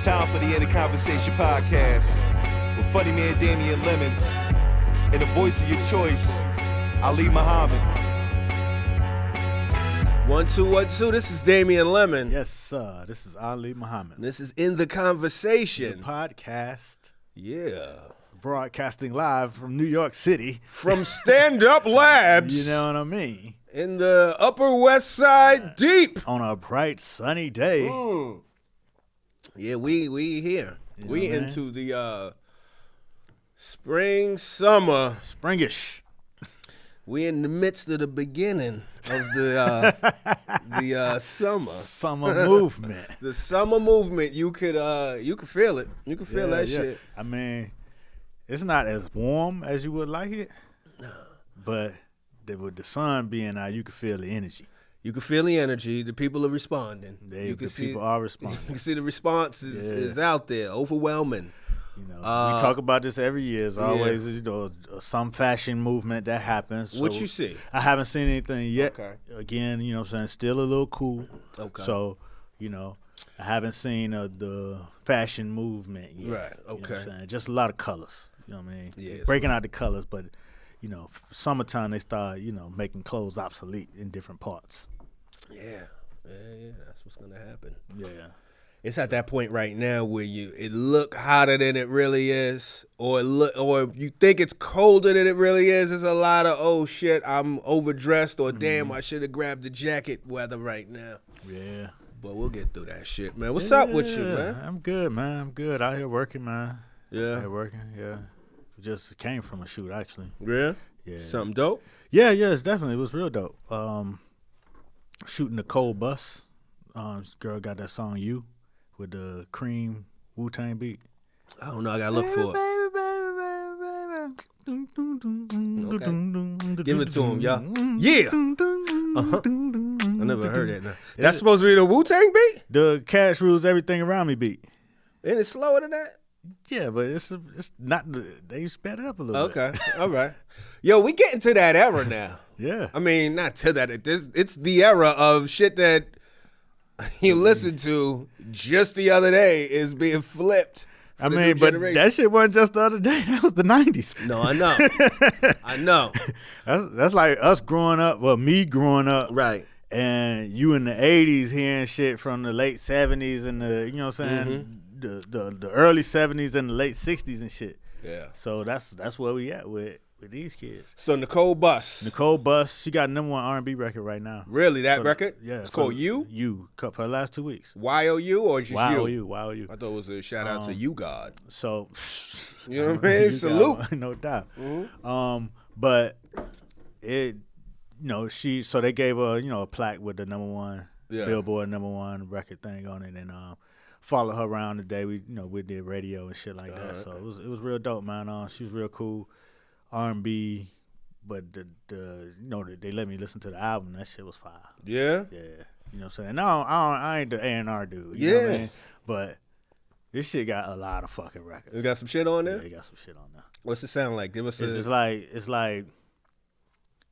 It's time for the End of Conversation podcast with funny man Damian Lemon and the voice of your choice, Ali Muhammad. 1 2 1 2. This is Damian Lemon. Yes, sir. This is Ali Muhammad. This is In the Conversation. The podcast. Yeah. Broadcasting live from New York City. From Stand Up Labs. You know what I mean? In the Upper West Side, deep. On a bright, sunny day. Yeah, we here. You We know, man. into the spring, summer. Springish. We in the midst of the beginning of the summer. Summer movement. The summer movement. You could feel it. You could feel that Yeah. shit. I mean, it's not as warm as you would like it. No. But with the sun being out, you can feel the energy. You can feel the energy. The people are responding. People are responding. You can see the response is out there, overwhelming. You know, we talk about this every year. It's always, some fashion movement that happens. What So you see? I haven't seen anything yet. Okay. Again, you know what I'm saying, still a little cool. Okay. So, I haven't seen the fashion movement yet. Right, You know what okay. I'm saying? Just a lot of colors. You know what I mean? Yeah, Breaking out the colors, but, summertime they start, making clothes obsolete in different parts. Yeah. That's what's gonna happen. Yeah. It's at that point right now where it look hotter than it really is, or you think it's colder than it really is. There's a lot of oh shit, I'm overdressed, or damn, I should have grabbed the jacket weather right now. Yeah. But we'll get through that shit, man. What's up with you, man? I'm good, man. I'm good. Out here working, man. Yeah. Out here working, yeah. Just came from a shoot, actually. Yeah. Yeah. Something dope. Yeah, it's definitely. It was real dope. Shooting Nicole Bus. This girl got that song "You" with the Cream Wu-Tang beat. I don't know. I gotta look for it. Give it to him, y'all. Yeah. I never heard that. Now. That's supposed to be the Wu-Tang beat? The Cash Rules Everything Around Me beat. Ain't it slower than that? Yeah, but it's not. They sped it up a little bit. Okay. All right. Yo, we getting to that era now. Yeah. I mean, not to that. It's the era of shit that you listened to just the other day is being flipped. I mean, but that shit wasn't just the other day. That was the 90s. No, I know. I know. That's like us growing up, well, me growing up. Right. And you in the 80s hearing shit from the late 70s and the, you know what I'm saying, the early 70s and the late 60s and shit. Yeah. So that's where we at with these kids. So Nicole Bus. Nicole Bus, she got a #1 R&B record right now. Really, that record? Yeah. It's called You? You, for the last 2 weeks. Y-O-U or just you? Y-O-U. I thought it was a shout out to You God. So, you know what I mean? Salute. No doubt. But it, so they gave her, a plaque with the #1 Billboard #1 record thing on it, and followed her around today. We did radio and shit like that. So it was real dope, man. She was real cool, R&B, but they let me listen to the album. That shit was fire. Yeah. Yeah. You know what I'm saying? No, I ain't the A&R dude. You know what I mean? But this shit got a lot of fucking records. You got some shit on there? Yeah, it got some shit on there. What's it sound like? Give us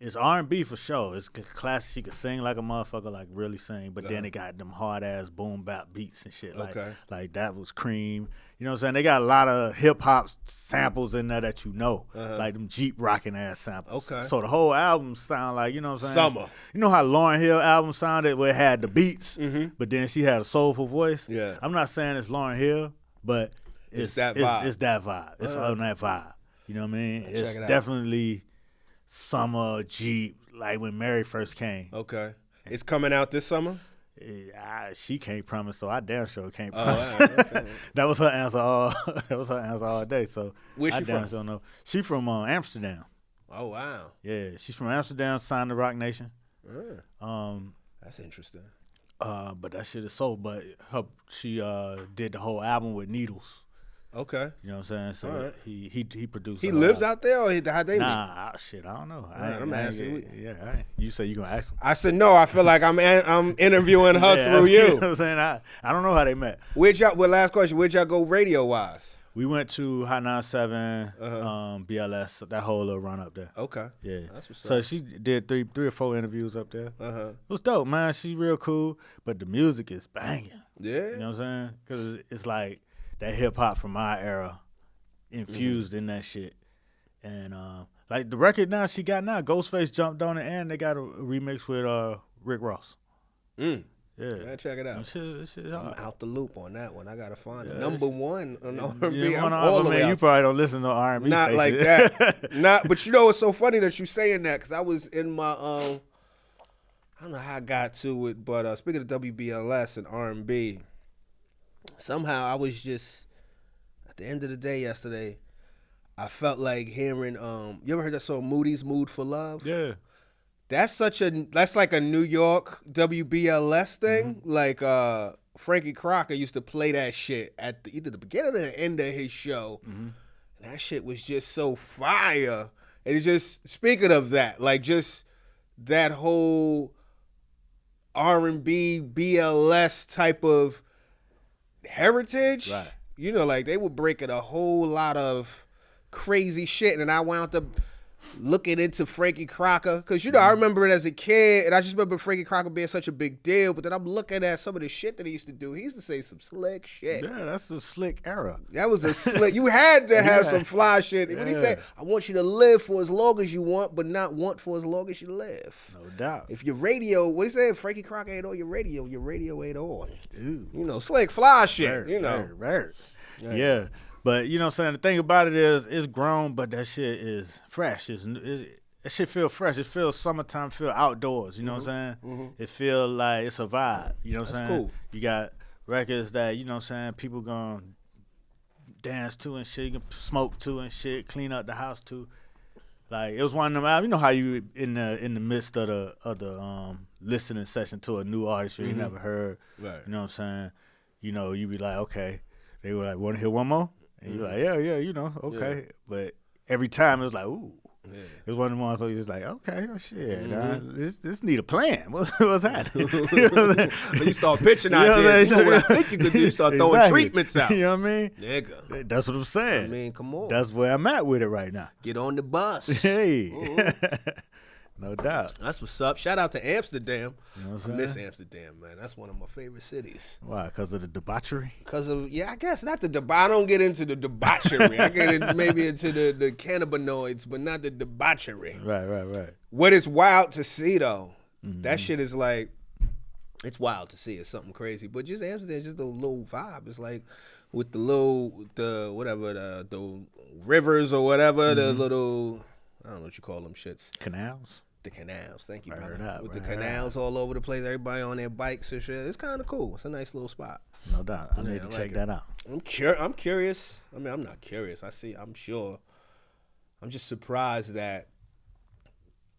it's R&B for sure. It's classic. She could sing like a motherfucker, like really sing. But then it got them hard ass boom bap beats and shit. Like that was Cream. You know what I'm saying? They got a lot of hip hop samples in there that like them Jeep rocking ass samples. Okay. So the whole album sound like, you know what I'm saying? Summer. You know how Lauryn Hill album sounded where it had the beats, but then she had a soulful voice. Yeah. I'm not saying it's Lauryn Hill, but it's that vibe. It's that vibe. It's on that vibe. You know what I mean? It's definitely summer Jeep, like when Mary first came. Okay. It's coming out this summer? She can't promise, so I damn sure can't promise. Okay. That was her answer all day. So where's she damn from? sure know. She from Amsterdam. Oh wow. Yeah, she's from Amsterdam, signed to Rock Nation. That's interesting. But that shit is so. But she did the whole album with Needles. Okay. You know what I'm saying? So he produced. He lives out there, or how they live? Nah, shit, I don't know. I'm asking. You say you gonna ask him? I said no. I feel like I'm interviewing her through you. You know what I'm saying? I don't know how they met. Last question, where'd y'all go radio wise? We went to Hot 97, BLS, that whole little run up there. Okay. Yeah. That's what's up. So she did three or four interviews up there. Uh-huh. It was dope, man. She's real cool, but the music is banging. Yeah. You know what I'm saying? Because it's like that hip-hop from my era infused in that shit. And like the record now she got now, Ghostface jumped on it, and they got a remix with Rick Ross. Yeah, man, check it out. I'm out the loop on that one. I gotta find it. Number one on R&B. Yeah, I'm all the way out. You probably don't listen to R&B. Not station. like that. But you know, it's so funny that you saying that because I was in my I don't know how I got to it, but speaking of WBLS and R&B, somehow I was just at the end of the day yesterday. I felt like hearing. You ever heard that song "Moody's Mood for Love"? Yeah. That's like a New York WBLS thing. Like Frankie Crocker used to play that shit at either the beginning or the end of his show. And that shit was just so fire. And it's just, speaking of that, like just that whole R&B, BLS type of heritage. Right. You know, like they were breaking a whole lot of crazy shit. And I wound up looking into Frankie Crocker, because you know I remember it as a kid, and I just remember Frankie Crocker being such a big deal. But then I'm looking at some of the shit that he used to do. He used to say some slick shit. Yeah, that's the slick era. That was a slick. You had to have some fly shit. When he said, "I want you to live for as long as you want, but not want for as long as you live." No doubt. If your radio, what he said, Frankie Crocker ain't on your radio ain't on. Dude, you know, slick fly shit. Right. Yeah. But, you know what I'm saying, the thing about it is, it's grown, but that shit is fresh. That shit feel fresh. It feels summertime, feel outdoors, you know what I'm saying? It feel like it's a vibe, you know what I'm saying? Cool. You got records that, you know what I'm saying, people gonna dance to and shit, you can smoke to and shit, clean up the house to. Like, it was one of them albums, you know how you in the midst of the listening session to a new artist you never heard, right? You know what I'm saying? You know, you be like, okay. They were like, want to hear one more? And you're like, yeah, you know, okay. Yeah. But every time it was like, ooh. Yeah. It was one of the ones where you was like, okay, oh shit, this need a plan. What's happening? You know what you start pitching out there. You know what I think you could do? You start throwing treatments out. You know what I mean? Nigga. That's what I'm saying. I mean, come on. That's where I'm at with it right now. Get on the bus. Hey. No doubt. That's what's up. Shout out to Amsterdam. You know what I'm I miss Amsterdam, man. That's one of my favorite cities. Why? Because of the debauchery? Because of, I guess not the I don't get into the debauchery. I get maybe into the cannabinoids, but not the debauchery. Right. What is wild to see, though, that shit is like, it's wild to see. It's something crazy. But just Amsterdam, just a little vibe. It's like with the rivers or whatever, the little, I don't know what you call them shits. Canals? The canals, thank you, brother. With the canals all over the place, everybody on their bikes and shit. It's kind of cool. It's a nice little spot. No doubt. I need to check that out. I'm curious. I mean, I'm not curious. I'm sure. I'm just surprised that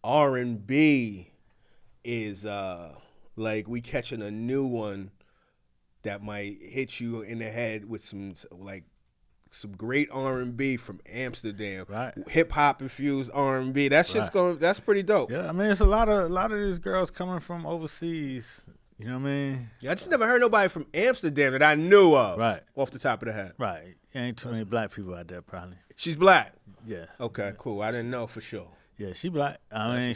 R&B is like we catching a new one that might hit you in the head with some great R&B from Amsterdam, right? Hip hop infused R&B. That shit's that's pretty dope. Yeah, I mean, it's a lot of these girls coming from overseas. You know what I mean? Yeah, I just never heard nobody from Amsterdam that I knew of. Right, off the top of the head. Right, ain't too many black people out there probably. She's black. Yeah. Okay, cool. I didn't know for sure. Yeah, she black. I mean,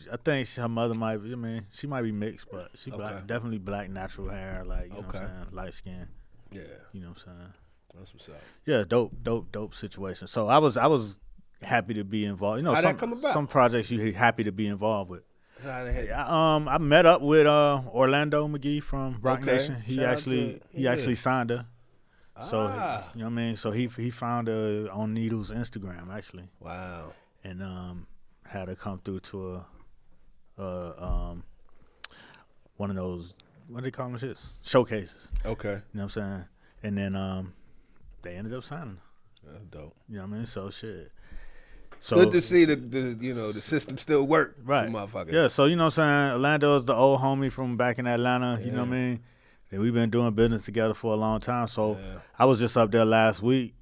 I think her mother might be. I mean, she might be mixed, but she black. Definitely black, natural hair, like you know what I'm saying, light skin. Yeah. You know what I'm saying? That's what's up. Yeah, dope situation. So I was happy to be involved. You know, how'd that come about? Some projects you happy to be involved with. I met up with Orlando McGee from Rock Nation. He actually signed her. So you know what I mean. So he found her on Needle's Instagram actually. Wow. And had her come through to one of those, what do they call them shits? Showcases. Okay. You know what I'm saying? And then they ended up signing. That's dope. You know what I mean? So shit. So good to see the system still work for motherfuckers. Yeah, so you know what I'm saying? Orlando is the old homie from back in Atlanta, you know what I mean? And we've been doing business together for a long time. So I was just up there last week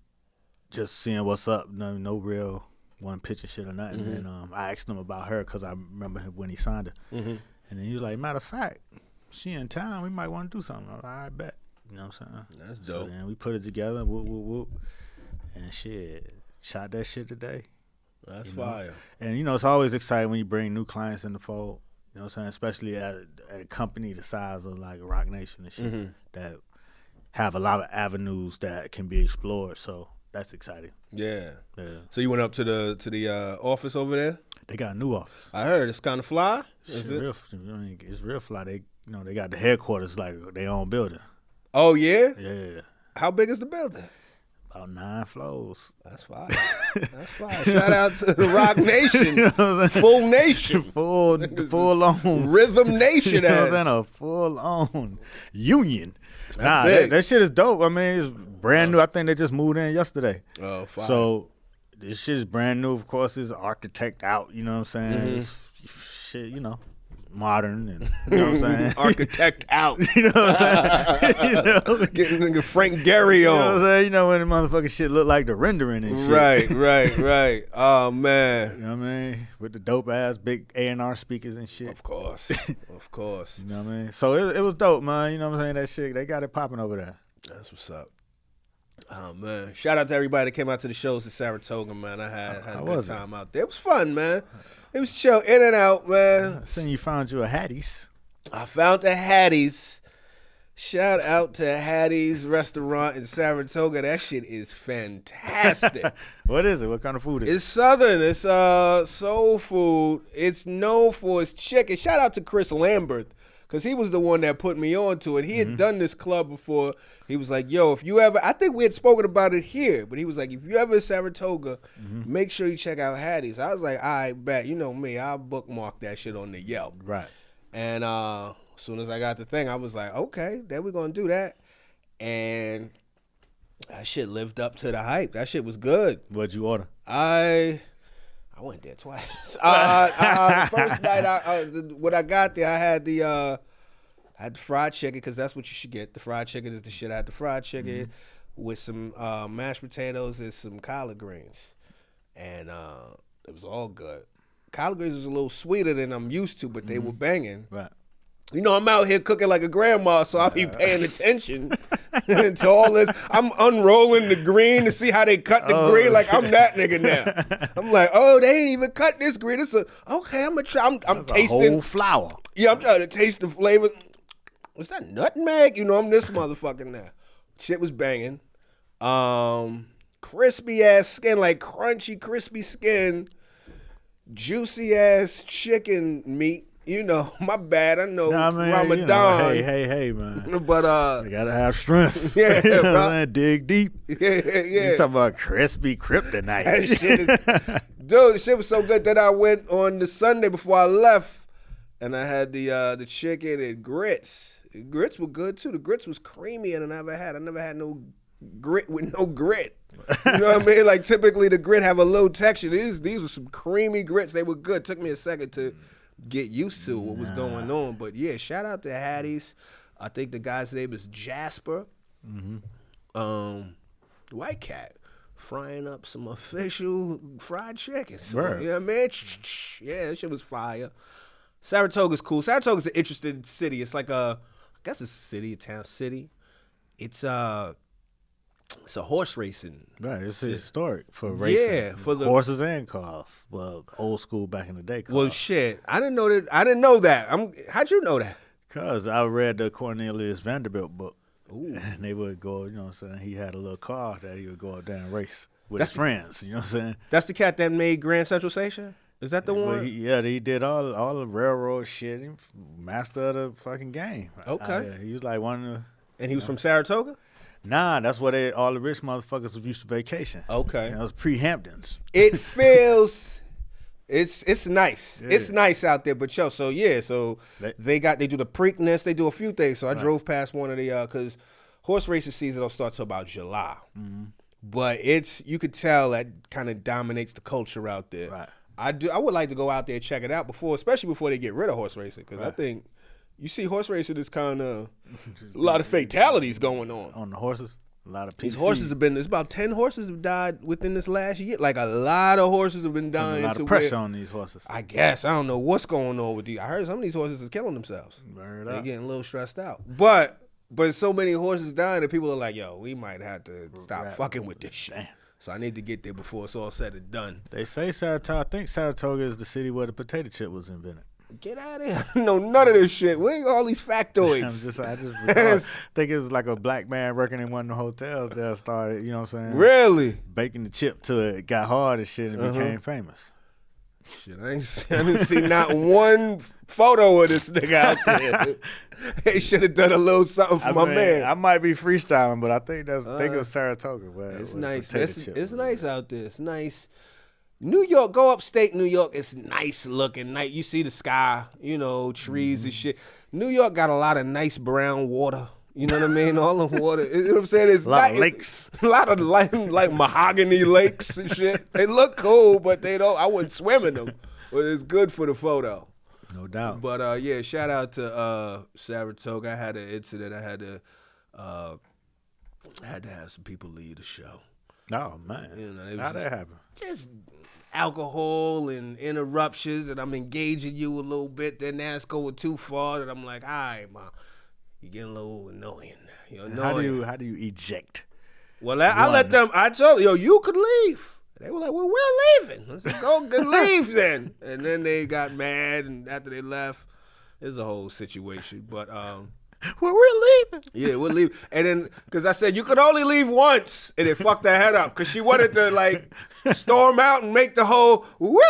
just seeing what's up. No real one pitching shit or nothing. And I asked him about her because I remember when he signed her. And then he was like, matter of fact, she in town, we might want to do something. I was like, I bet. You know what I'm saying? That's dope. So then we put it together. Whoop. And shit, shot that shit today. That's fire. And it's always exciting when you bring new clients in the fold. You know what I'm saying? Especially at a company the size of like Rock Nation and shit that have a lot of avenues that can be explored. So that's exciting. Yeah. So you went up to the office over there? They got a new office. I heard it's kind of fly. It's real fly. They got the headquarters like their own building. Oh yeah? Yeah. How big is the building? About 9 floors. That's fire. That's fire. Shout out to the Rock Nation. Full nation. Full on. Rhythm Nation. You know what I'm saying? A full on union. That shit is dope. I mean, it's brand new. I think they just moved in yesterday. Oh, fire. So this shit is brand new. Of course, it's architect out. You know what I'm saying? It's shit, modern and you know what I'm saying? Architect out. You know what I'm saying? Getting nigga Frank Gehry on. You know what I'm saying? When the motherfucking shit look like the rendering and shit. Right. Oh man. You know what I mean? With the dope ass big A&R speakers and shit. Of course. You know what I mean? So it was dope, man. You know what I'm saying? That shit, they got it popping over there. That's what's up. Oh man. Shout out to everybody that came out to the shows in Saratoga, man. I had a good time out there. It was fun, man. It was chill, in and out, man. I seen you found you a Hattie's. I found a Hattie's. Shout out to Hattie's restaurant in Saratoga. That shit is fantastic. What is it? What kind of food is it? It's Southern. It's soul food. It's known for its chicken. Shout out to Chris Lambert, because he was the one that put me on to it. He had done this club before. He was like, yo, if you ever, I think we had spoken about it here, but he was like, if you ever in Saratoga, make sure you check out Hattie's. I was like, all right, bet. You know me. I'll bookmark that shit on the Yelp. Right. And as soon as I got the thing, I was like, okay, then we're going to do that. And that shit lived up to the hype. That shit was good. What'd you order? I went there twice. The first night, when I got there, I had the fried chicken, because that's what you should get. The fried chicken is the shit. I had the fried chicken with some mashed potatoes and some collard greens. And it was all good. Collard greens was a little sweeter than I'm used to, but they were banging. Right. You know, I'm out here cooking like a grandma, so I'll be paying attention to all this. I'm unrolling the green to see how they cut the green. Like, I'm that nigga now. I'm like, oh, they ain't even cut this green. Okay, I'm going to try. I'm tasting. Whole flour. Yeah, I'm trying to taste the flavor. What's that, nutmeg? You know, I'm this motherfucker now. Shit was banging. Crispy ass skin, like crunchy, crispy skin. Juicy ass chicken meat. You know, my bad. I know Ramadan. Hey, man. But you gotta have strength. Yeah, you know bro. what I'm saying? Dig deep. Yeah. You talking about crispy kryptonite. That shit is, dude, the shit was so good that I went on the Sunday before I left, and I had the chicken and grits. The grits were good too. The grits was creamier than I ever had. I never had no grit with no grit. You know what I mean? Like, typically the grit have a low texture. These were some creamy grits. They were good. Took me a second to get used to what was going on. But yeah, shout out to Hattie's. I think the guy's name is Jasper. White Cat frying up some official fried chicken. So, Right. you know what I mean? Yeah, that shit was fire. Saratoga's cool. Saratoga's an interesting city. It's like I guess it's a city, a town city. It's a horse racing. Right, it's historic for racing. Yeah, for the horses and cars. Well, old school back in the day. Cars. Well, shit, I didn't know that. How'd you know that? Cause I read the Cornelius Vanderbilt book. Ooh. And they would go, you know what I'm saying? He had a little car that he would go up there and race with his friends. You know what I'm saying? That's the cat that made Grand Central Station? Is that the one? He did all the railroad shit. He master of the fucking game. Okay. He was like one of the. And he was from Saratoga? Nah, that's where all the rich motherfuckers used to vacation. Okay. It was pre-Hamptons. It feels, it's nice. Yeah. It's nice out there. But so they do the Preakness. They do a few things. So I drove past one of the, because horse racing season don't start till about July. Mm-hmm. But you could tell that kind of dominates the culture out there. Right. I would like to go out there and check it out especially before they get rid of horse racing, because I think you see horse racing is kind of a lot of fatalities going on the horses. A lot of these horses have been. There's about 10 horses have died within this last year. Like, a lot of horses have been dying. A lot of pressure on these horses. I guess I don't know what's going on with these. I heard some of these horses is killing themselves. They're getting a little stressed out. But so many horses dying that people are like, yo, we might have to stop fucking with this shit. Damn. So I need to get there before it's all said and done. They say Saratoga. I think Saratoga is the city where the potato chip was invented. Get out of here. I don't know none of this shit. Where are all these factoids? I just think it was like a black man working in one of the hotels that started, you know what I'm saying? Really? Baking the chip till it got hard and shit and became famous. Shit, I didn't see not one photo of this nigga out there. They should have done a little something for my man. I might be freestyling, but I think it was Saratoga. It's nice. It's nice out there. It's nice. New York, go upstate New York. It's nice looking. You see the sky, trees and shit. New York got a lot of nice brown water. You know what I mean? All the water. You know what I'm saying? It's a lot of lakes. A lot of like mahogany lakes and shit. They look cool, but they don't. I wouldn't swim in them. But it's good for the photo. No doubt. But yeah, shout out to Saratoga. I had an incident. I had to have some people leave the show. Oh man, how'd that happen? Just alcohol and interruptions, and I'm engaging you a little bit. Then that's going too far, and I'm like, all right, ma, you're getting a little annoying. You're annoying. How do you eject? Well, I let them. I told them, you could leave. They were like, well, we're leaving. I said, go leave then. And then they got mad, and after they left, it's a whole situation. But well, we're leaving. Yeah, we'll leave. And then, because I said, you could only leave once, and it fucked her head up, because she wanted to, storm out and make the whole, we're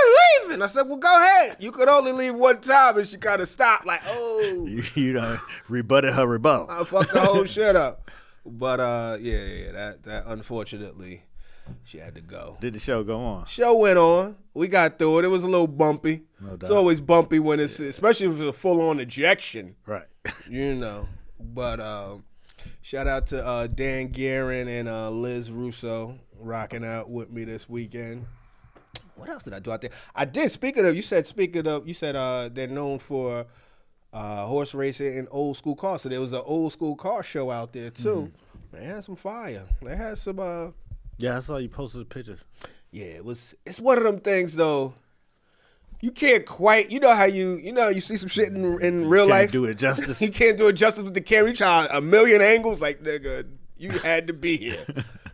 leaving. I said, well, go ahead. You could only leave one time, and she kind of stopped, oh. You done rebutted her rebuttal. I fucked the whole shit up. But, yeah, that unfortunately, she had to go. Did the show go on? Show went on. We got through it. It was a little bumpy. No doubt. It's always bumpy when it's, especially if it's a full-on ejection. Right. But shout out to Dan Guerin and Liz Russo rocking out with me this weekend. What else did I do out there? I did. You said they're known for horse racing and old school cars. So there was an old school car show out there too. Mm-hmm. They had some fire. They had some. Yeah, I saw you posted a picture. Yeah, it's one of them things though. You can't quite, how you see some shit in real life. You can't do it justice. You can't do it justice with the camera. You try a million angles, nigga, you had to be here.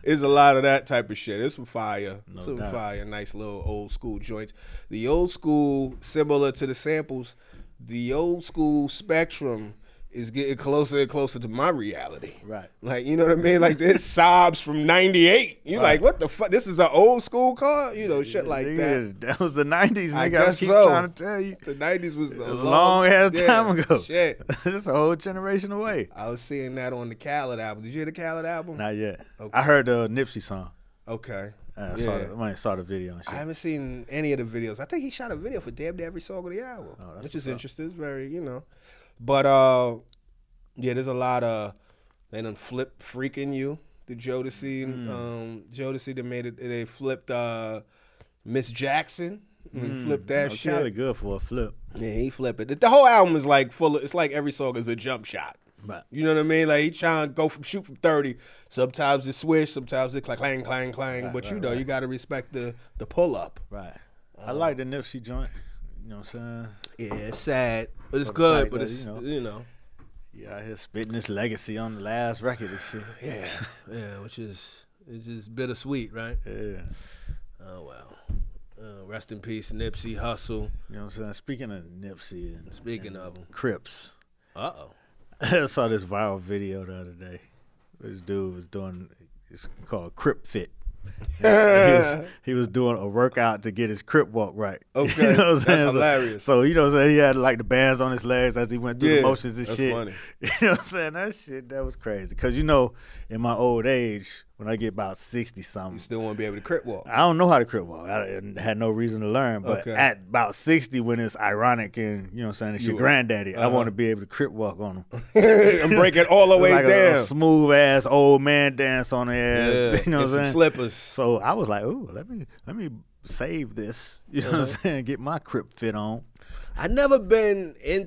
There's a lot of that type of shit. There's some fire. No doubt. Fire, nice little old school joints. The old school, similar to the samples, the old school spectrum is getting closer and closer to my reality. Right. You know what I mean? There's sobs from 98. You right. what the fuck? This is an old school car? Shit like that. That was the 90s, nigga. I guess keep so. trying to tell you. The 90s was a long ass time ago. Shit. It's a whole generation away. I was seeing that on the Khaled album. Did you hear the Khaled album? Not yet. Okay. I heard the Nipsey song. Okay. I saw the video and shit. I haven't seen any of the videos. I think he shot a video for damn near every song of the album, which is up. interesting. It's very, But, yeah, there's a lot of, they done flipped Freaking You, the Jodeci. Jodeci, they flipped Miss Jackson. Flipped that shit. Kinda good for a flip. Yeah, he flipped it. The whole album is full of, it's like every song is a jump shot. Right. You know what I mean? He trying to shoot from 30. Sometimes it swish, sometimes it clang, clang, clang. Right, but right. you got to respect the pull up. Right. I like the Nipsey joint. You know what I'm saying? Yeah, it's sad, but it's good. But it's Yeah, out here spitting this legacy on the last record and shit. Yeah, which is it's just bittersweet, right? Yeah. Oh well. Rest in peace, Nipsey Hussle. You know what I'm saying? Speaking of Nipsey and of them, Crips. Uh-oh. I saw this viral video the other day. This dude was doing, it's called Crip Fit. he was doing a workout to get his Crip walk right. Okay, you know what I'm saying? That's hilarious. So you know what I'm saying? He had the bands on his legs as he went through the motions and that's shit. Funny. You know what I'm saying? That was crazy. Because in my old age, when I get about 60 something, you still want to be able to Crip walk. I don't know how to Crip walk. I had no reason to learn. But at about 60, when it's ironic and you know what I'm saying, it's your granddaddy, I want to be able to Crip walk on him and break it all the way like down. A smooth ass old man dance on the ass. Yeah, you know what I'm saying? Slippers. So I was like, ooh, let me save this. You know what I'm saying? Get my Crip fit on. I never been in.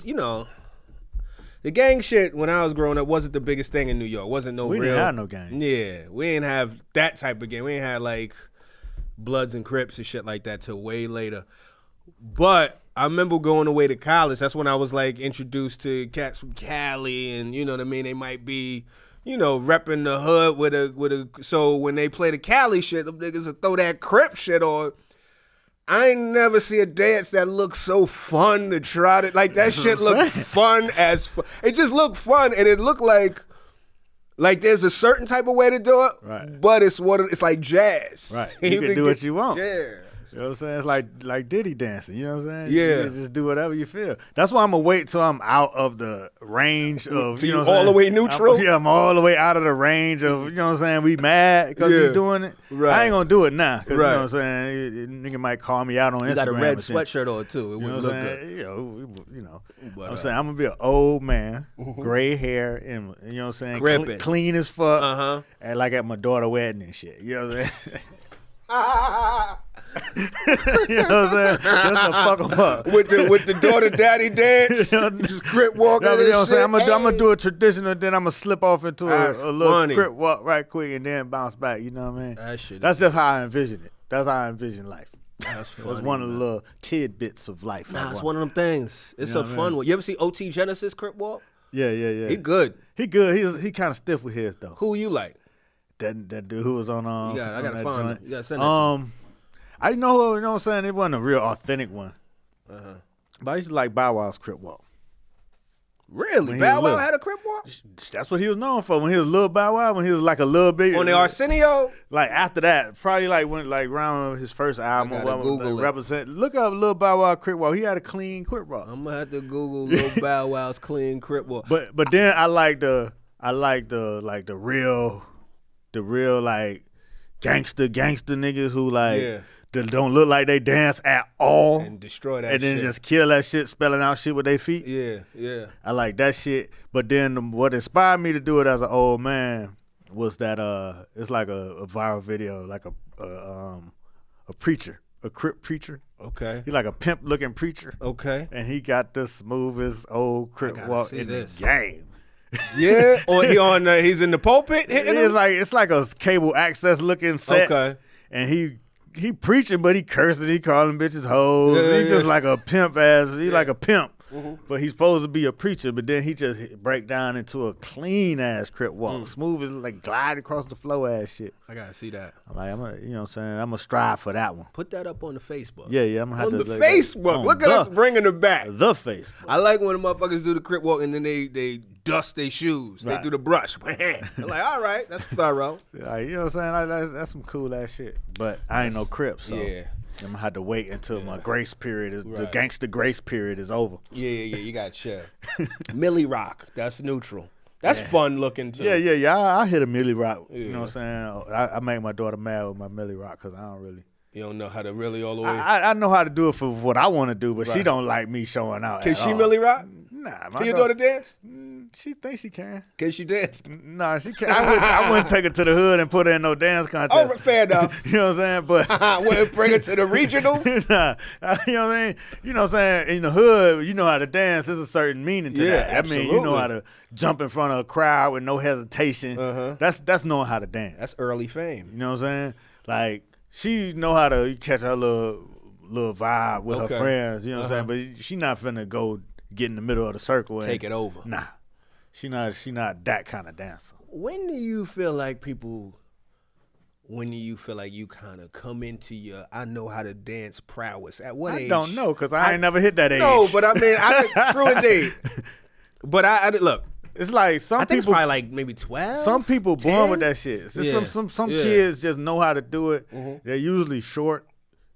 The gang shit when I was growing up wasn't the biggest thing in New York. Wasn't no we real. We didn't have no gang. Yeah, we didn't have that type of gang. We didn't have Bloods and Crips and shit like that till way later. But I remember going away to college. That's when I was introduced to cats from Cali, and you know what I mean. They might be repping the hood with a. So when they play the Cali shit, them niggas will throw that Crip shit on. I ain't never see a dance that looks so fun to try to like. That shit looked fun as fuck. It just looked fun, and it looked like there's a certain type of way to do it, right? But it's like jazz, right? You can do what you want, yeah. You know what I'm saying? It's like Diddy dancing. You know what I'm saying? Yeah. You just do whatever you feel. That's why I'm gonna wait till I'm out of the range of. So you know what all I'm the saying? way neutral. I'm all the way out of the range of. You know what I'm saying? We mad because we doing it. Right. I ain't gonna do it now. Cause, right. You know what I'm saying? Nigga might call me out on Instagram. You got a red sweatshirt on too. It you know wouldn't what look I'm good. saying? You know. But, I'm saying I'm gonna be an old man, gray hair, and you know what I'm saying, clean as fuck, and like at my daughter's wedding and shit. You know what I'm saying? You know what I'm saying? Just to fuck them up. With the daughter daddy dance, just Crip walking. You know what I'm saying? I'm gonna do a traditional, then I'm gonna slip off into a little Crip walk right quick and then bounce back. You know what I mean? That's just how I envision it. That's how I envision life. That's funny. It's one of the little tidbits of life. Nah, it's one of them things. It's a fun one. You ever see OT Genesis Crip walk? Yeah. He good. He good. He kind of stiff with his though. Who you like? That dude who was on I gotta find him. You gotta send that to me. I know, you know what I'm saying? It wasn't a real authentic one. But I used to like Bow Wow's Crip walk. Really? Bow Wow had a Crip walk? That's what he was known for. When he was little Bow Wow, when he was like a little big. On the Arsenio? Like after that, probably like when around his first album. Google it. Look up Lil Bow Wow Crip walk. He had a clean Crip walk. I'm gonna have to Google Lil Bow Wow's clean Crip walk. But then I like the real like gangster niggas who like that don't look like they dance at all and destroy that and shit. then just kill that shit, spelling out shit with their feet. Yeah. I like that shit. But then what inspired me to do it as an old man was that it's like a viral video, like a preacher, a Crip preacher. Okay. He like a pimp looking preacher. Okay. And he got the smoothest old Crip walk in the game. Yeah, or he's in the pulpit hitting him? It's like a cable access looking set. Okay. And he preaching, but he cursing, he calling bitches hoes. He's just like a pimp like a pimp. But he's supposed to be a preacher, but then he just break down into a clean ass Crip walk. Smooth as like glide across the floor ass shit. I gotta see that. I'm like, you know what I'm saying? I'm gonna strive for that one. Put that up on the Facebook. Yeah, I'm gonna have on to. The Facebook. Look at us bringing it back. The Facebook. I like when the motherfuckers do the Crip walk and then they dust their shoes. Right. They do the brush. I'm like, all right, that's thorough. Like, you know what I'm saying? That's some cool ass shit. But I ain't no Crip, so I'm gonna have to wait until my grace period is the gangster grace period is over. Yeah. You got chill. Millie Rock. That's neutral. That's fun looking too. Yeah. I hit a Millie Rock. You know what I'm saying? I make my daughter mad with my Millie Rock because I don't really. You don't know how to really all the way. I know how to do it for what I want to do, but she don't like me showing out. Can she Millie Rock? Nah. Can your daughter dance? She thinks she can. Can she dance? Nah, she can't. I wouldn't take her to the hood and put her in no dance contest. Oh, fair enough. You know what I'm saying? But wouldn't bring her to the regionals? Nah, you know what I mean? You know what I'm saying? In the hood, you know how to dance. There's a certain meaning to that. Absolutely. I mean, you know how to jump in front of a crowd with no hesitation. That's knowing how to dance. That's early fame. You know what I'm saying? Like, she know how to catch her little vibe with her friends. You know what I'm saying? But she not finna go get in the middle of the circle and take it over. Nah, she not that kind of dancer. When do you feel like people? When do you feel like you kind of come into your I know how to dance prowess? At what age? I don't know because I ain't never hit that age. No, but I mean, true indeed. But I look. It's like some I think people it's probably like maybe 12. Some people 10? born with that shit. Some kids just know how to do it. They're usually short.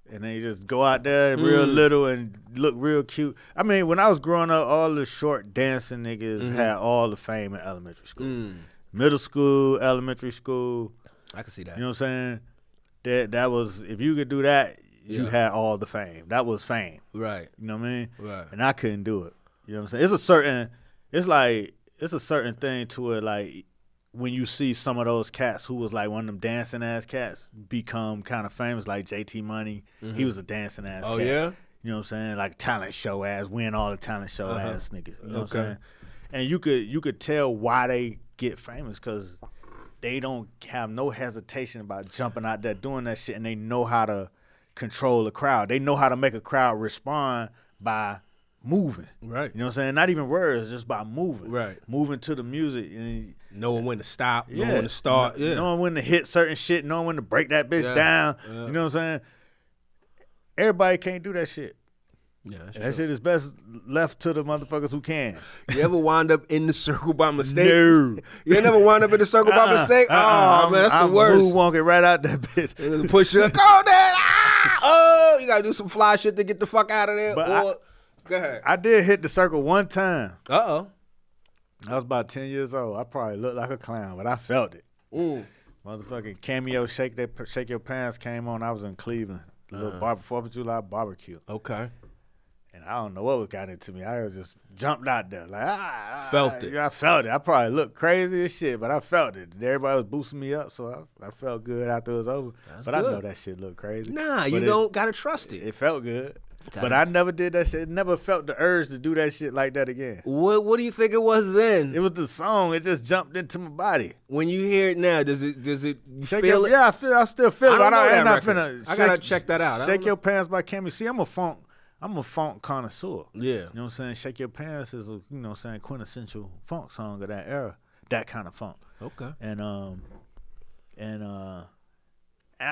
And they just go out there real little and look real cute. I mean, when I was growing up, all the short dancing niggas had all the fame in elementary school. Middle school, elementary school. I can see that. You know what I'm saying? That was, if you could do that, you had all the fame. That was fame. Right. You know what I mean? Right. And I couldn't do it. You know what I'm saying? It's a certain thing to it, like, when you see some of those cats who was like one of them dancing ass cats become kind of famous, like JT Money, he was a dancing ass cat. Oh yeah? You know what I'm saying? Like talent show ass, win all the talent show ass niggas. You know what I'm saying? And you could tell why they get famous because they don't have no hesitation about jumping out there doing that shit, and they know how to control the crowd. They know how to make a crowd respond by moving. Right. You know what I'm saying? Not even words, just by moving. Right. Moving to the music. And knowing when to stop, knowing when to start. Knowing when to hit certain shit, knowing when to break that bitch down. Yeah. You know what I'm saying? Everybody can't do that shit. Yeah, that shit is best left to the motherfuckers who can. You ever wind up in the circle by mistake? No. You never wind up in the circle by mistake? Oh, man, that's the worst. I'm walking right out that bitch. And push you, go there. Oh, you got to do some fly shit to get the fuck out of there. Go ahead. I did hit the circle one time. Uh-oh. I was about 10 years old. I probably looked like a clown, but I felt it. Ooh. Motherfucking Cameo Shake Your Pants came on. I was in Cleveland. The little 4th of July barbecue. Okay. And I don't know what got into me. I just jumped out there. Like, felt it. I felt it. I probably looked crazy as shit, but I felt it. Everybody was boosting me up, so I felt good after it was over. But I know that shit looked crazy. Nah, you don't got to trust it. It felt good. But I never did that shit. Never felt the urge to do that shit like that again. What do you think it was then? It was the song. It just jumped into my body. When you hear it now, does it Shake feel it? Yeah, I still feel it. I gotta check that out. Shake Your Pants by Cameo. See, I'm a funk connoisseur. Yeah. You know what I'm saying? Shake Your Pants is a, quintessential funk song of that era. That kind of funk. Okay. And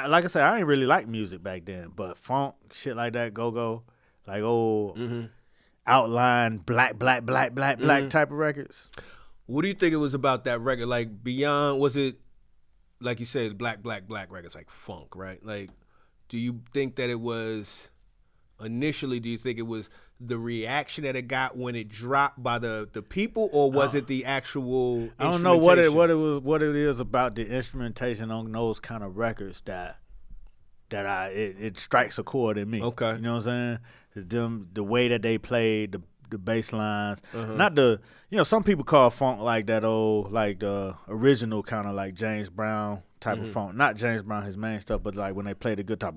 like I said, I ain't really like music back then, but funk, shit like that, go, like old outline, black type of records. What do you think it was about that record? Like beyond, was it, like you said, black records, like funk, right? Like, do you think that it was, initially, do you think it was the reaction that it got when it dropped by the people, or was it the actual instrumentation? I don't know what it is about the instrumentation on those kind of records that it strikes a chord in me. Okay. You know what I'm saying? It's them, the way that they played the bass lines. Not some people call funk like that old, like the original kind of like James Brown type of funk. Not James Brown, his main stuff, but like when they play the guitar,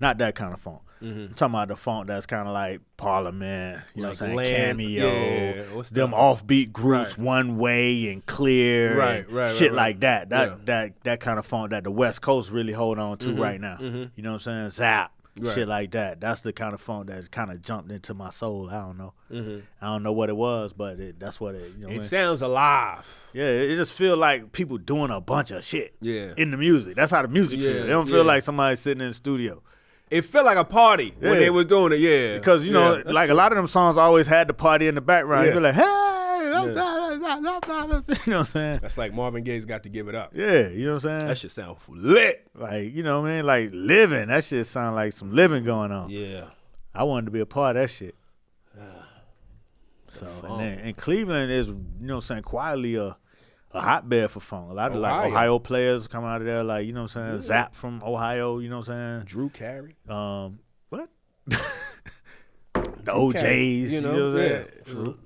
not that kind of funk. I'm talking about the funk that's kind of like Parliament, you know what I'm saying? Cameo, them offbeat groups, One Way and Clear, shit like that. That kind of funk that the West Coast really hold on to right now. You know what I'm saying? Zap. Shit like that. That's the kind of funk that's kind of jumped into my soul. I don't know. I don't know what it was, but that's what it. You know, it sounds alive. Yeah, it just feel like people doing a bunch of shit. In the music. That's how the music feel. It don't feel like somebody sitting in the studio. It felt like a party when they were doing it. Yeah, because you know, like a lot of them songs always had the party in the background. You be like, hey. You know what I'm saying? That's like Marvin Gaye's Got to Give It Up. Yeah, you know what I'm saying? That shit sound lit. Like, you know what I mean? Like living. That shit sound like some living going on. Yeah. I wanted to be a part of that shit. So, and Cleveland is, you know what I'm saying, quietly a hotbed for funk. A lot of like Ohio players come out of there, like, you know what I'm saying? Zap from Ohio, you know what I'm saying? Drew Carey. What? The OJs, you know what I'm saying?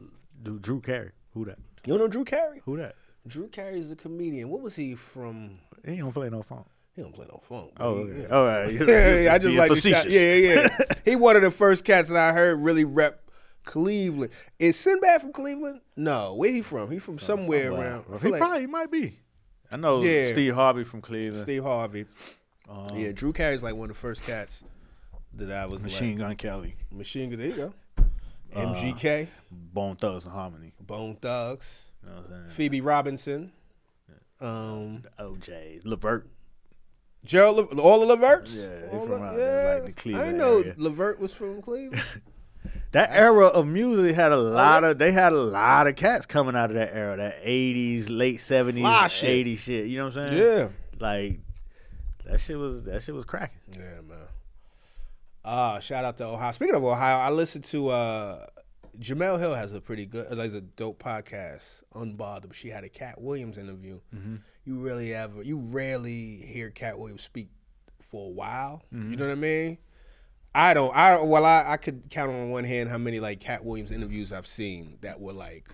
Drew Carey. Who that? You don't know Drew Carey? Who that? Drew Carey is a comedian. What was he from? He don't play no funk. He don't play no funk. Oh, okay. All right. Yeah, I just like facetious. Yeah. He one of the first cats that I heard really rep Cleveland. Is Sinbad from Cleveland? No. Where he from? He from somewhere around. He might be. I know Steve Harvey from Cleveland. Steve Harvey. Yeah, Drew Carey's like one of the first cats that I was Machine Gun Kelly. Machine Gun, there you go. MGK. Bone Thugs and Harmony. Bone Thugs. You know what I'm saying? Phoebe Robinson. The OJs. Levert. Gerald, all the Leverts? Yeah, they from around there, like the Cleveland I didn't know area. Levert was from Cleveland. That era of music had a lot of cats coming out of that era, that 80s, late 70s, 80s shit. You know what I'm saying? Yeah. Like that shit was cracking. Yeah, man. Shout out to Ohio. Speaking of Ohio, I listened to Jamel Hill has a pretty good, like a dope podcast, Unbothered. She had a Katt Williams interview. You rarely hear Katt Williams speak for a while. You know what I mean? I could count on one hand how many like Katt Williams interviews I've seen that were like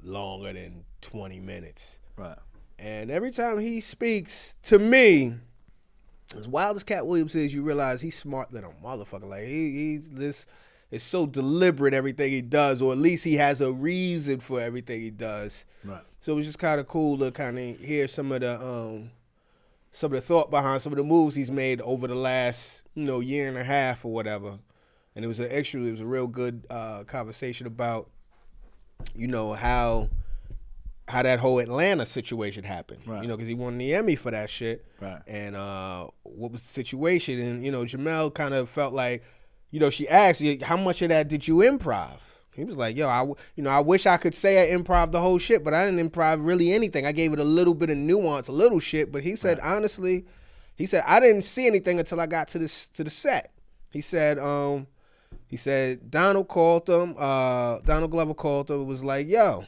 longer than 20 minutes. Right. And every time he speaks, to me, as wild as Katt Williams is, you realize he's smart than a motherfucker. Like he's this. It's so deliberate everything he does, or at least he has a reason for everything he does. Right. So it was just kind of cool to kind of hear some of the thought behind some of the moves he's made over the last year and a half or whatever, and it was a real good conversation about, you know, how that whole Atlanta situation happened, right. you know, because he won the Emmy for that shit, right? And what was the situation? And you know, Jamel kind of felt like, you know, she asked, how much of that did you improv? He was like, yo, I wish I could say I improv the whole shit, but I didn't improv really anything. I gave it a little bit of nuance, a little shit. But he said, honestly, I didn't see anything until I got to the set. He said Donald Glover called him, was like, yo,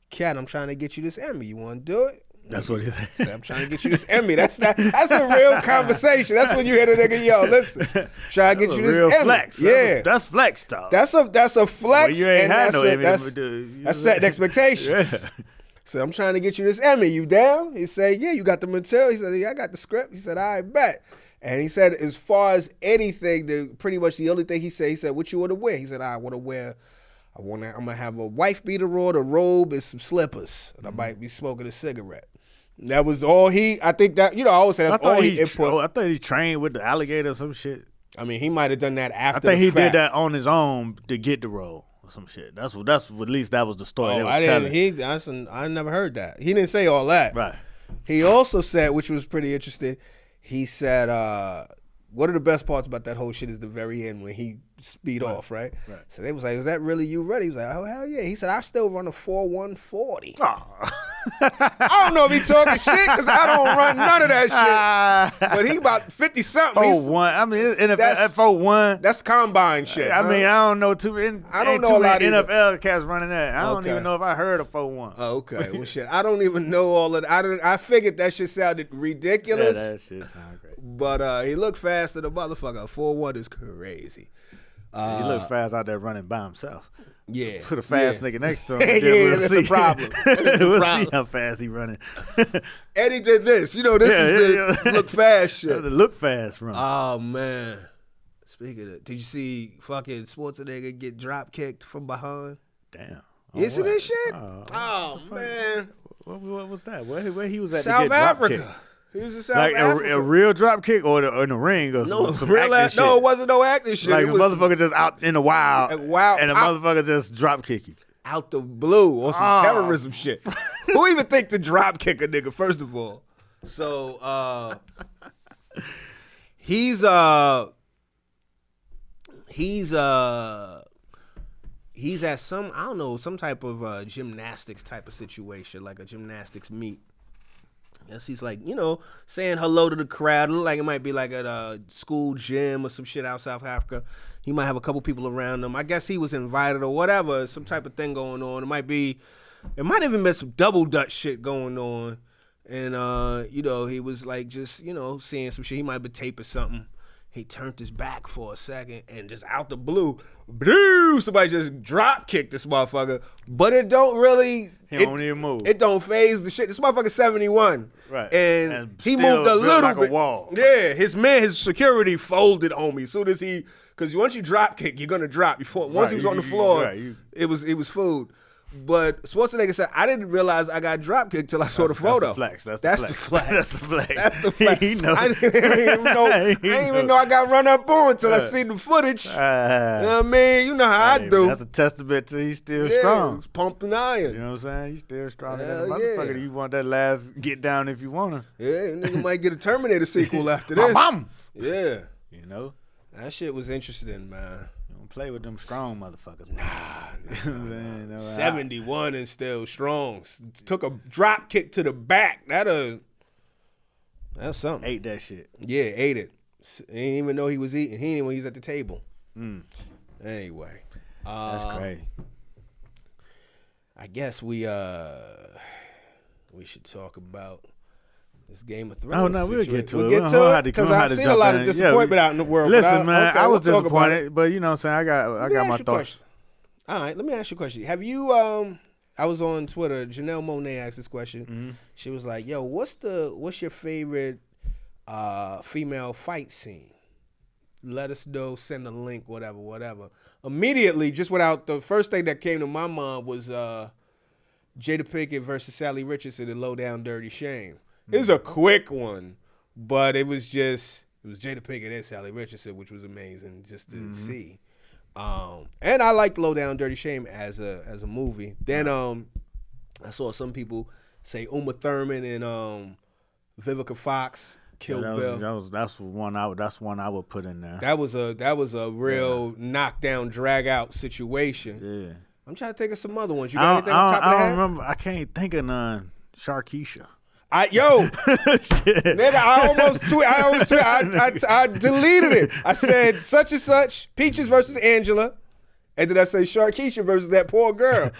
Katt, I'm trying to get you this Emmy. You want to do it? That's what he said. I'm trying to get you this Emmy. That's a real conversation. That's when you hit a nigga, yo, listen, try to get you this real Emmy. Flex. Yeah, that's flex stuff. That's a flex. Well, you ain't and had that's no Emmy. That's setting expectations. Yeah. So I'm trying to get you this Emmy. You down? He said, yeah. You got the material? He said, yeah, I got the script. He said, I bet. And he said, as far as anything, pretty much the only thing he said, what you want to wear? He said, I'm gonna have a wife beater on, a robe, and some slippers, and I might be smoking a cigarette. That was all I think that, you know, I always say that's all he input. I thought he trained with the alligator or some shit. I mean, he might have done that after. I think he did that on his own to get the role or some shit. That's at least that was the story. Oh, I never heard that. He didn't say all that. Right. He also said, which was pretty interesting, he said, one of the best parts about that whole shit is the very end when he speed off, right? So they was like, is that really you ready? He was like, oh, hell yeah. He said, I still run a 4.140. I don't know if he talking shit because I don't run none of that shit. But he about 50-something. 4.1. I mean, NFL 4.1. That's combine shit. I mean, I don't know I don't know a lot of NFL cats running that. I don't even know if I heard of 4.1. Oh, okay. Well, shit. I don't even know all of that. I figured that shit sounded ridiculous. Yeah, that shit sounded great. But he looked fast than a motherfucker. 4.1 is crazy. He looked fast out there running by himself. Yeah. Put a fast nigga next to him. Yeah, that's a problem. We'll see how fast he running. Eddie did this. You know, this is the look fast shit. The look fast run. Oh, man. Speaking of, did you see fucking Schwarzenegger get drop kicked from behind? Damn. You see this shit? Oh man. What was that? Where he was at South to get Africa. Drop kicked? He was in South Africa. A real drop kick or in the ring or some acting shit? No, it wasn't no acting shit. Like it a was motherfucker just out in the wild and a motherfucker just drop kick you. Out the blue or some terrorism shit. Who even think to drop kick a nigga, first of all? So he's at some, I don't know, some type of gymnastics type of situation, like a gymnastics meet. Yes, he's like, you know, saying hello to the crowd. It look like it might be like at a school gym or some shit out South Africa. He might have a couple people around him. I guess he was invited or whatever, some type of thing going on. It might even been some double dutch shit going on. And, you know, he was like just, you know, seeing some shit. He might have been taping something. He turned his back for a second and just out the blue, somebody just drop kicked this motherfucker. But it don't really. He don't even move. It don't phase the shit. This motherfucker's 71. Right. And he moved a little like bit. A wall. Yeah. His security folded on me as soon as because once you drop kick, you're gonna drop. Once he was on the floor, it was food. But Schwarzenegger said, I didn't realize I got drop kicked till I saw the photo. That's the flex. That's the flex. That's the flex. He knows. I didn't even know I got run up on till I seen the footage. You know what I mean? You know how I do. That's a testament to he's still strong. He's pumped an iron. You know what I'm saying? He's still strong. Hell Motherfucker, you want that last get down if you want to. Yeah, nigga might get a Terminator sequel after this. Yeah. You know? That shit was interesting, man. Play with them strong motherfuckers. Nah. 71 and still strong. Took a drop kick to the back. That's something. Ate that shit. Yeah, ate it. He didn't even know he was eating. He didn't even when he was at the table. Anyway. That's crazy. I guess we should talk about this Game of Thrones. Oh no, we'll get to it. We'll get to it because I've seen a lot of disappointment out in the world. Listen, man, I was disappointed, but you know what I'm saying? I got my thoughts. All right, let me ask you a question. Have you I was on Twitter, Janelle Monáe asked this question. Mm-hmm. She was like, yo, what's your favorite female fight scene? Let us know, send a link, whatever. Immediately, just without, the first thing that came to my mind was Jada Pinkett versus Sally Richardson in Low Down Dirty Shame. It was a quick one, but it was just, It was Jada Pinkett and Sally Richardson, which was amazing just to see. And I liked Low Down Dirty Shame as a movie. Then I saw some people say Uma Thurman and Vivica Fox Kill Bill. That's one I would put in there. That was a real knockdown, drag out situation. Yeah. I'm trying to think of some other ones. You got anything on top of the head? I don't remember. I can't think of none. Sharkeisha. Nigga, I deleted it. I said such and such, Peaches versus Angela, and then I say Sharkeisha versus that poor girl.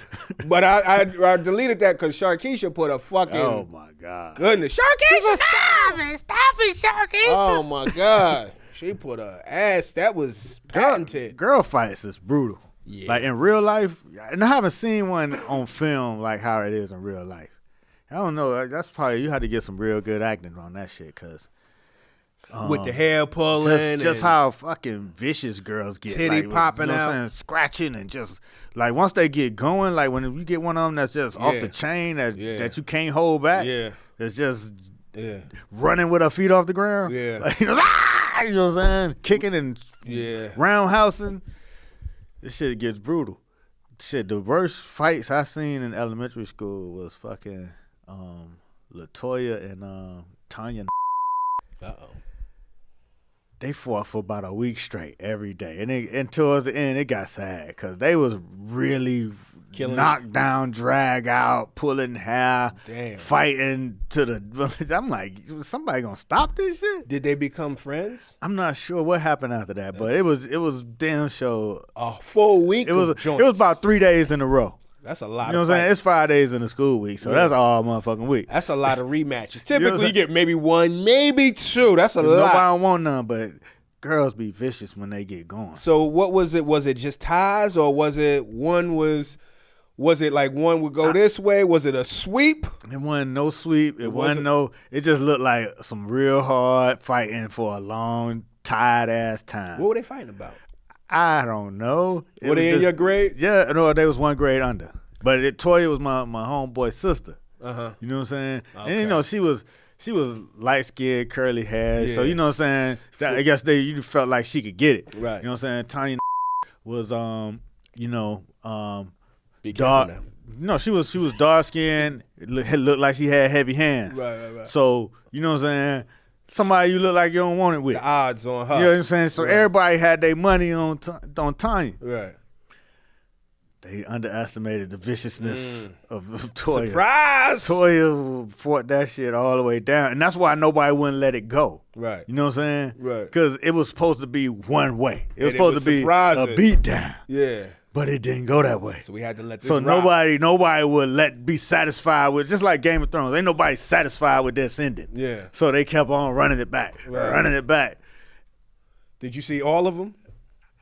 But I deleted that because Sharkeisha put a fucking, oh my God, goodness, Sharkeisha, Stop it, Sharkeisha. Oh my God, she put her ass. That was patented. Girl fights is brutal. Yeah. Like in real life, and I haven't seen one on film like how it is in real life. I don't know. That's probably, you had to get some real good acting on that shit, cause with the hair pulling, just how fucking vicious girls get, titty like, popping you know out, what I'm saying? Scratching and just like once they get going, like when you get one of them that's just off the chain that you can't hold back, that's just running with her feet off the ground, like, you know what I'm saying, kicking and roundhousing. This shit gets brutal. Shit, the worst fights I seen in elementary school was fucking Latoya and Tanya. They fought for about a week straight every day, and towards the end it got sad because they was really knocked down, drag out, pulling hair, fighting to the. I'm like, somebody gonna stop this shit? Did they become friends? I'm not sure what happened after that, but it was damn sure a full week. It was about 3 days in a row. That's a lot. You know what I'm saying? It's 5 days in the school week, so that's all motherfucking week. That's a lot of rematches. Typically, you get maybe one, maybe two. That's a lot. Nobody don't want none, but girls be vicious when they get going. So what was it? Was it just ties, or was it one was? Was it like one would go this way? Was it a sweep? It wasn't no sweep. It wasn't no. It just looked like some real hard fighting for a long, tired ass time. What were they fighting about? I don't know. Were they in your grade? Yeah, no, they was one grade under. But Toya was my homeboy's sister. You know what I'm saying? Okay. And you know she was light skinned, curly hair. So you know what I'm saying? I guess you felt like she could get it. Right. You know what I'm saying? Tanya was dark. No, she was dark skinned. It looked like she had heavy hands. Right. So you know what I'm saying? Somebody you look like you don't want it with. The odds on her. You know what I'm saying? So everybody had their money on Tanya. Right. They underestimated the viciousness of Toya. Surprise! Toya fought that shit all the way down, and that's why nobody wouldn't let it go. Right. You know what I'm saying? Right. Because it was supposed to be one way. It was supposed to be a beat down. Yeah. But it didn't go that way. So we had to let this So rock. nobody would be satisfied with, just like Game of Thrones. Ain't nobody satisfied with this ending. Yeah. So they kept on running it back. Did you see all of them?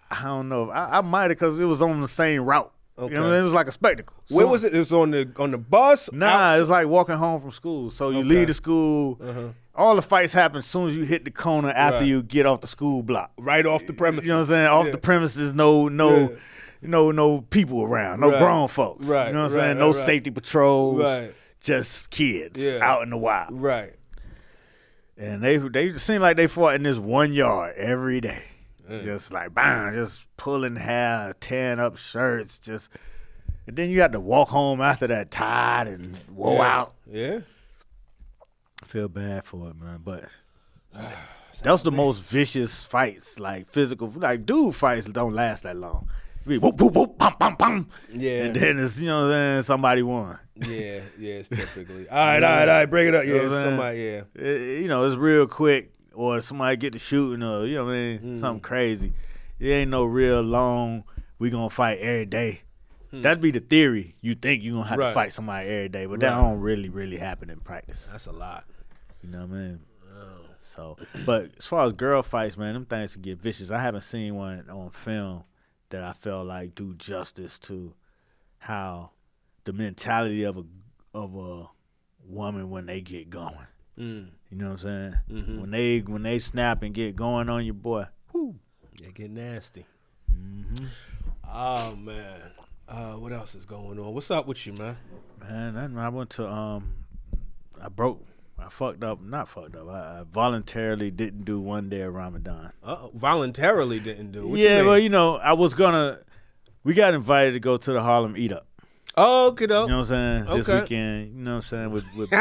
I don't know. I might have, because it was on the same route. Okay. You know, it was like a spectacle. Where was it? It was on the bus? Nah, it's like walking home from school. So you leave the school. All the fights happen as soon as you hit the corner after you get off the school block. Right off the premises. You know what I'm saying? Off the premises, no people around, no grown folks. Right. You know what I'm saying? No safety patrols. Right. Just kids out in the wild. Right. And they seem like they fought in this 1 yard every day. Just like bang, just pulling hair, tearing up shirts, and then you had to walk home after that tired and wore out. Yeah. I feel bad for it, man, but that was the most vicious fights, like physical, like dude fights don't last that long. Whoop, whoop, whoop, pum, pum, pum. Yeah. And then it's, you know what I'm saying, somebody won. Yeah, it's typically. All right, bring it up. You know Yeah, somebody, it's real quick, or somebody get to shooting, or, you know what I mean, something crazy. It ain't no real long, we gonna fight every day. That'd be the theory. You think you gonna have to fight somebody every day, but that don't really happen in practice. That's a lot. You know what I mean? So, but as far as girl fights, man, them things can get vicious. I haven't seen one on film that I felt like do justice to how the mentality of a woman when they get going. You know what I'm saying? When they snap and get going on your boy, whoo, they get nasty. Oh man, what else is going on? What's up with you, man? Man, I went to I broke Not fucked up. I voluntarily didn't do one day of Ramadan. Voluntarily didn't do? What well, I was gonna. We got invited to go to the Harlem Eat Up. Oh, okay, though. You know what I'm saying? This weekend, you know what I'm saying? With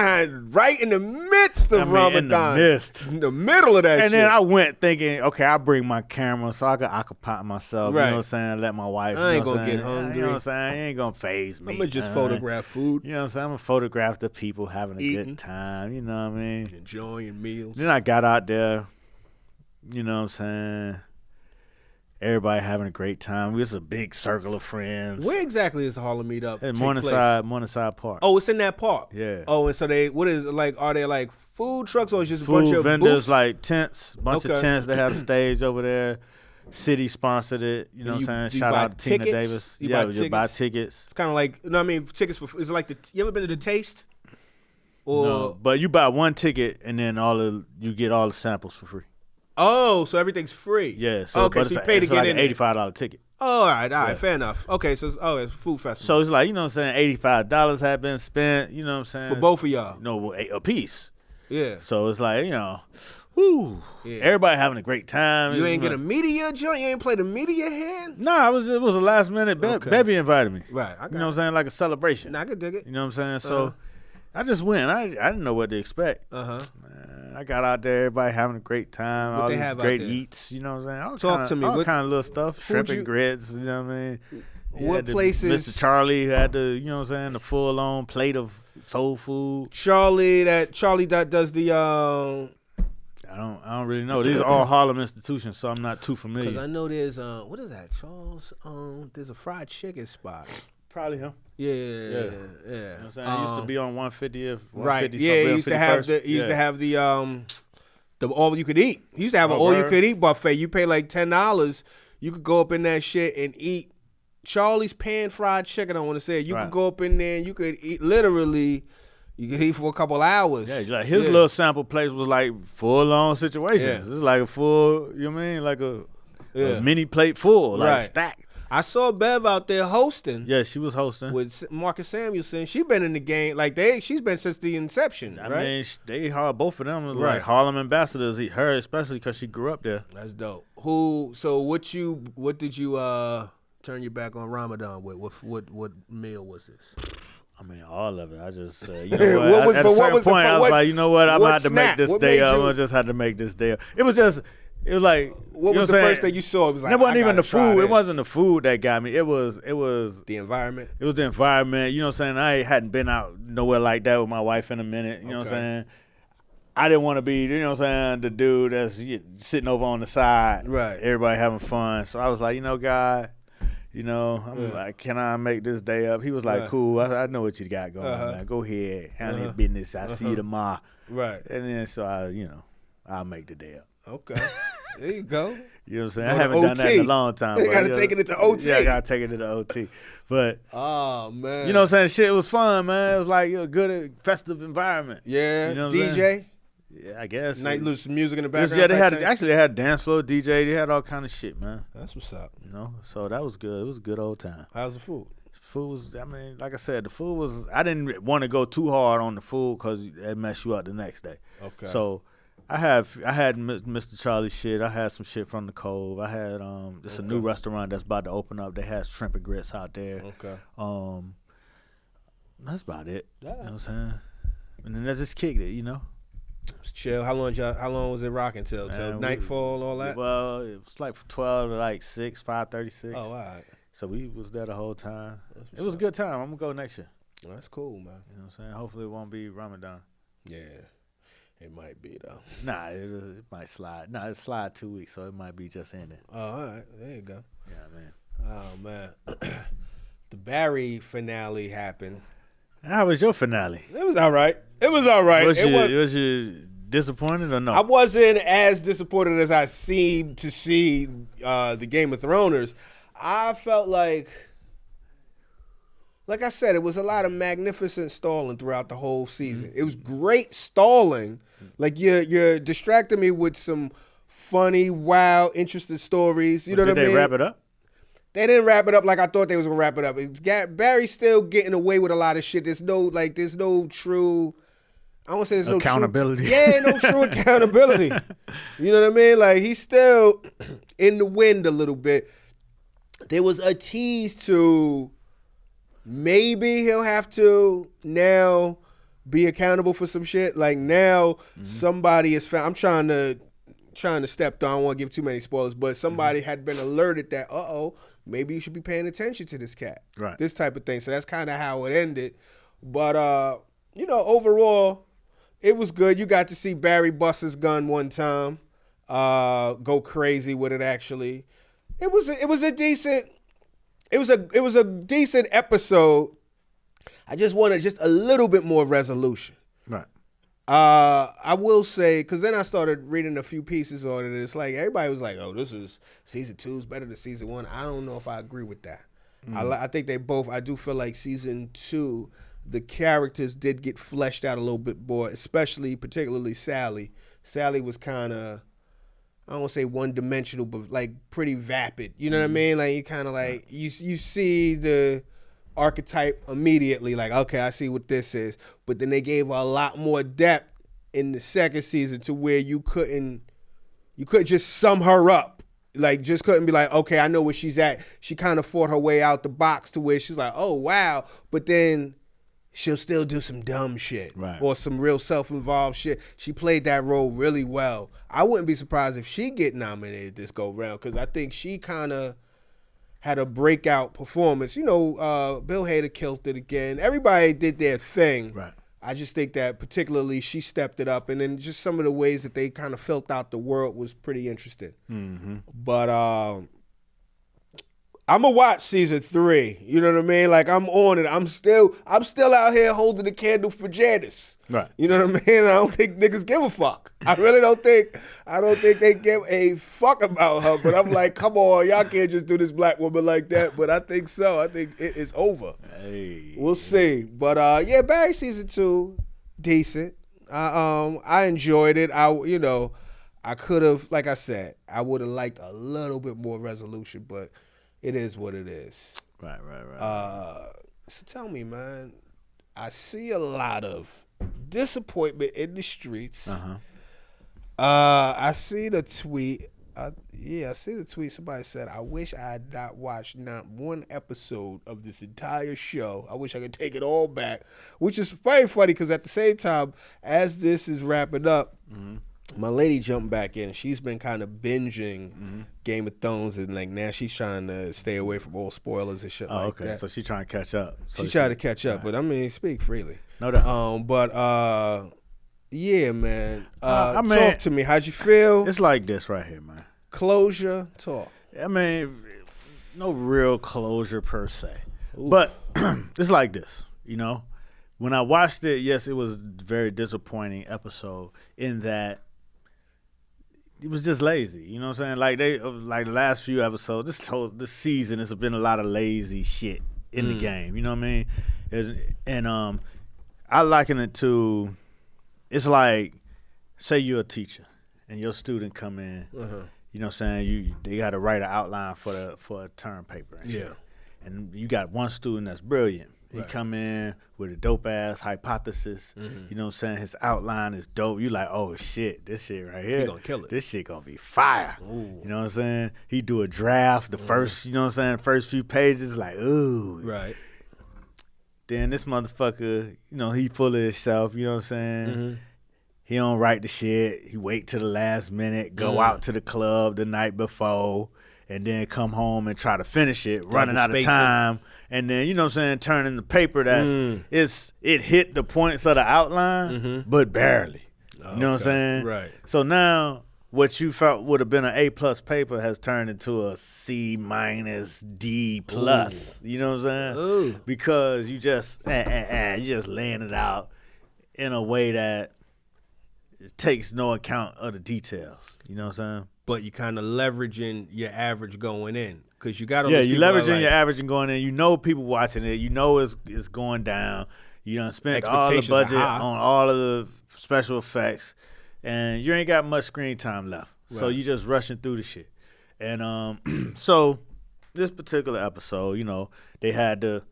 right in the midst of Ramadan. In the middle of that shit. And then I went thinking, okay, I'll bring my camera so I can occupy myself. Right. You know what I'm saying? Let my wife. I ain't gonna get hungry. You know what I'm saying? It ain't gonna faze me. I'm gonna just photograph food. You know what I'm saying? I'm gonna photograph the people having a good time. You know what I mean? Enjoying meals. Then I got out there. You know what I'm saying? Everybody having a great time. It's a big circle of friends. Where exactly is the Harlem Eat Up? At Morningside Park. Oh, it's in that park. Yeah. Oh, and so what is it like? Are they like food trucks or just a food bunch of vendors, booths? like tents, bunch of tents. They had a stage over there. City sponsored it. You know what I'm saying? Shout out to Tina Davis. You buy tickets. It's kind of like, tickets for. Is it like you ever been to the Taste? Or no, but you buy one ticket and then you get all the samples for free. Oh, so everything's free. Yeah. So, okay, so you pay to get in. It's like an $85 ticket. Oh, all right, fair enough. Okay, so it's a food festival. So it's like, you know what I'm saying, $85 had been spent, you know what I'm saying? For both of y'all. A piece. Yeah. So it's like, whoo. Yeah. Everybody having a great time. You ain't get a media joint? You ain't play the media hand? Nah, it was a last minute. Bevy invited me. Right. You know what I'm saying? Like a celebration. I could dig it. You know what I'm saying? So I just went. I didn't know what to expect. Man, I got out there, everybody having a great time. What all they these have great out there? eats, you know what I'm saying? Talk to me. All kind of little stuff. Shrimp and grits, you know what I mean? What places? Mr. Charlie had the, you know what I'm saying, the full-on plate of soul food. Charlie that does the I don't really know. These are all Harlem institutions, so I'm not too familiar. Because I know there's what is that, Charles? There's a fried chicken spot. Probably him. Yeah. You know what I'm saying? It used to be on 150th. Right. Yeah, he used to have the all you could eat. He used to have an all you could eat buffet. You pay like $10. You could go up in that shit and eat Charlie's pan fried chicken. I want to say you could go up in there and you could eat literally. You could eat for a couple hours. Yeah, like his little sample place was like full-on situations. Yeah. It was like a full, you know what I mean? Like a mini plate full, like stacked. I saw Bev out there hosting. Yeah, she was hosting. With Marcus Samuelson. She been in the game. She's been since the inception, I mean, both of them like Harlem ambassadors. Her especially because she grew up there. That's dope. What did you turn your back on Ramadan with? What meal was this? I mean, all of it. I just, you know what? At a certain point, I was like, you know what? I'm going to have to make this day up. I'm going to just have to make this day up. It was like, what was the first thing you saw? It was like, it wasn't even the food. It wasn't the food that got me. It was the environment. It was the environment. You know what I'm saying? I hadn't been out nowhere like that with my wife in a minute. You know what I'm saying? I didn't want to be, you know what I'm saying, the dude that's sitting over on the side. Right. Everybody having fun. So I was like, God. You know, I'm like, can I make this day up? He was like, cool. I know what you got going on, man. Go ahead. Handle your business. I'll see you tomorrow. Right. And then so I'll make the day up. Okay. There you go. You know what I'm saying? I haven't done that in a long time. You got to take it into OT. Yeah, I got to take it into OT. But, oh, man. You know what I'm saying? Shit was fun, man. It was like a good festive environment. Yeah. You know DJ? Yeah, I guess. Night some music in the background. Yeah, they had dance floor, DJ. They had all kind of shit, man. That's what's up. You know, so that was good. It was a good old time. How's the food? Food was, I mean, like I said, the food was. I didn't want to go too hard on the food because it messed you up the next day. Okay. So I had Mr. Charlie shit. I had some shit from the Cove. I had it's a new restaurant that's about to open up. They had shrimp and grits out there. Okay. That's about it. Yeah. You know what I'm saying? And then I just kicked it, you know. It was chill. How long was it rocking till nightfall, all that? Well, it was like from 12 to like 5:36. Oh, all right. So we was there the whole time. It was a good time. I'm gonna go next year. Oh, that's cool, man. You know what I'm saying? Hopefully it won't be Ramadan. Yeah, it might be though. Nah, it might slide. Nah, it slide 2 weeks, so it might be just ending. Oh, all right. There you go. Yeah, man. Oh man, the Barry finale happened. How was your finale? It was all right. Was you disappointed or no? I wasn't as disappointed as I seemed to see the Game of Throners. I felt like I said, it was a lot of magnificent stalling throughout the whole season. Mm-hmm. It was great stalling. Like you're distracting me with some funny, wild, interesting stories. You know what I mean? Did they wrap it up? They didn't wrap it up like I thought they was gonna wrap it up. Barry's still getting away with a lot of shit. There's no true. I don't say there's accountability. No true accountability. You know what I mean? Like, he's still in the wind a little bit. There was a tease to maybe he'll have to now be accountable for some shit. Like, now somebody is found. I'm trying to step down. I don't want to give too many spoilers, but somebody had been alerted that, maybe you should be paying attention to this cat. Right. This type of thing. So that's kind of how it ended. But, overall, it was good. You got to see Barry bust his gun one time, go crazy with it. Actually, it was a decent episode. I just wanted just a little bit more resolution. Right. I will say, because then I started reading a few pieces on it. It's like everybody was like, "Oh, this is season 2 is better than season 1." I don't know if I agree with that. I think they both. I do feel like season 2. The characters did get fleshed out a little bit more, particularly Sally. Sally was kind of, I don't want to say one-dimensional, but like pretty vapid. You know what I mean? Like, you kind of like, you see the archetype immediately, like, okay, I see what this is. But then they gave her a lot more depth in the second season to where you couldn't just sum her up. Like, just couldn't be like, okay, I know where she's at. She kind of fought her way out the box to where she's like, oh, wow. But then she'll still do some dumb shit, right, or some real self-involved shit. She played that role really well. I wouldn't be surprised if she get nominated this go round, because I think she kind of had a breakout performance. Bill Hader killed it again. Everybody did their thing. Right. I just think that particularly she stepped it up, and then just some of the ways that they kind of felt out the world was pretty interesting. Mm-hmm. But I'm gonna watch season 3. You know what I mean? Like, I'm on it. I'm still out here holding the candle for Janice. Right. You know what I mean? I don't think niggas give a fuck. I really don't think. I don't think they give a fuck about her. But I'm like, come on, y'all can't just do this black woman like that. But I think so. I think it is over. Hey. We'll see. But Barry season 2, decent. I enjoyed it. I could have, like I said, I would have liked a little bit more resolution, but it is what it is. Right. So tell me, man, I see a lot of disappointment in the streets. I see the tweet. I see the tweet. Somebody said, I wish I had not watched not one episode of this entire show. I wish I could take it all back, which is very funny because at the same time, as this is wrapping up, my lady jumped back in. She's been kind of binging Game of Thrones, and like now she's trying to stay away from all spoilers and shit like that. So she's trying to catch up. She's trying to catch up, but I mean, speak freely. No doubt. Yeah, man. Talk to me. How'd you feel? It's like this right here, man. Closure, talk. I mean, no real closure per se, but it's like this. When I watched it, yes, it was a very disappointing episode in that it was just lazy. You know what I'm saying? Like the last few episodes, this season, has been a lot of lazy shit in the game. You know what I mean? I liken it to, it's like, say you're a teacher and your student come in. You know what I'm saying? They got to write an outline for a term paper. And shit. And you got one student that's brilliant. He come in with a dope-ass hypothesis. You know what I'm saying? His outline is dope. You like, oh, shit, this shit right here. He gonna kill it. This shit gonna be fire. Ooh. You know what I'm saying? He do a draft, the first, you know what I'm saying, first few pages, like, ooh. Right. Then this motherfucker, he full of himself, you know what I'm saying? He don't write the shit. He wait till the last minute, go out to the club the night before, and then come home and try to finish it, running out of time. And then, you know what I'm saying, turning the paper it hit the points of the outline, but barely. You know what I'm saying? Right. So now what you felt would have been an A+ paper has turned into a C- D+. You know what I'm saying? Ooh. Because you just laying it out in a way that it takes no account of the details. You know what I'm saying? But you kind of leveraging your average going in. Because you got to you leveraging your average and going in. You know people watching it. You know it's going down. You done spent all the budget on all of the special effects. And you ain't got much screen time left. Right. So you just rushing through the shit. And so this particular episode, they had to,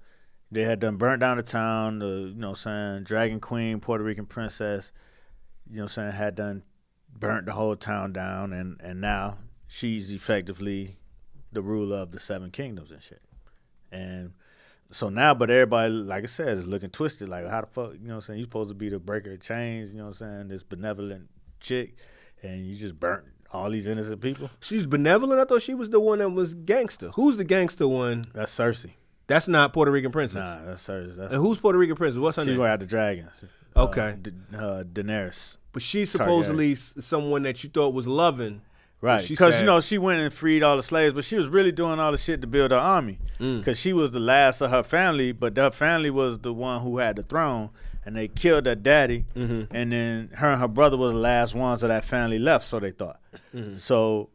They had done burnt down the town. The Dragon Queen, Puerto Rican princess, had done burnt the whole town down, and now she's effectively the ruler of the 7 kingdoms and shit. And so now, but everybody, like I said, is looking twisted. Like, how the fuck, you're supposed to be the breaker of chains, this benevolent chick, and you just burnt all these innocent people. She's benevolent? I thought she was the one that was gangster. Who's the gangster one? That's Cersei. That's not Puerto Rican princess. Nah, that's Cersei. And who's Puerto Rican princess? What's her name? She went after dragons. Okay. Daenerys. But she's supposedly someone that you thought was loving. Right, because she went and freed all the slaves, but she was really doing all the shit to build her army. Because she was the last of her family, but her family was the one who had the throne, and they killed her daddy, and then her and her brother were the last ones of that family left, so they thought. So,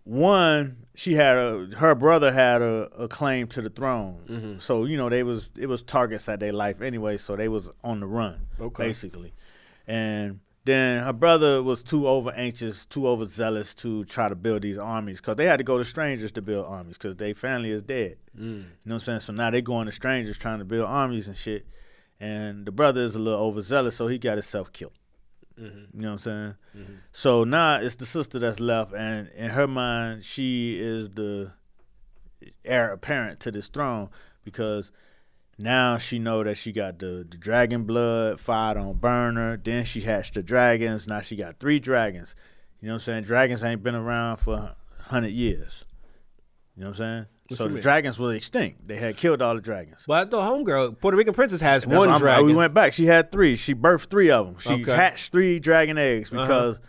one, she had her brother had a claim to the throne, so it was targets at their life anyway, so they was on the run, basically, and then her brother was too over anxious, too overzealous to try to build these armies because they had to go to strangers to build armies because their family is dead. You know what I'm saying? So now they going to strangers trying to build armies and shit. And the brother is a little overzealous, so he got himself killed. You know what I'm saying? So now it's the sister that's left, and in her mind, she is the heir apparent to this throne because now she know that she got the dragon blood fired on burner. Then she hatched the dragons. Now she got 3 dragons. You know what I'm saying? Dragons ain't been around for 100 years. You know what I'm saying? So the dragons were extinct. They had killed all the dragons. But the homegirl, Puerto Rican princess, has one dragon. We went back. She had 3. She birthed 3 of them. She hatched 3 dragon eggs because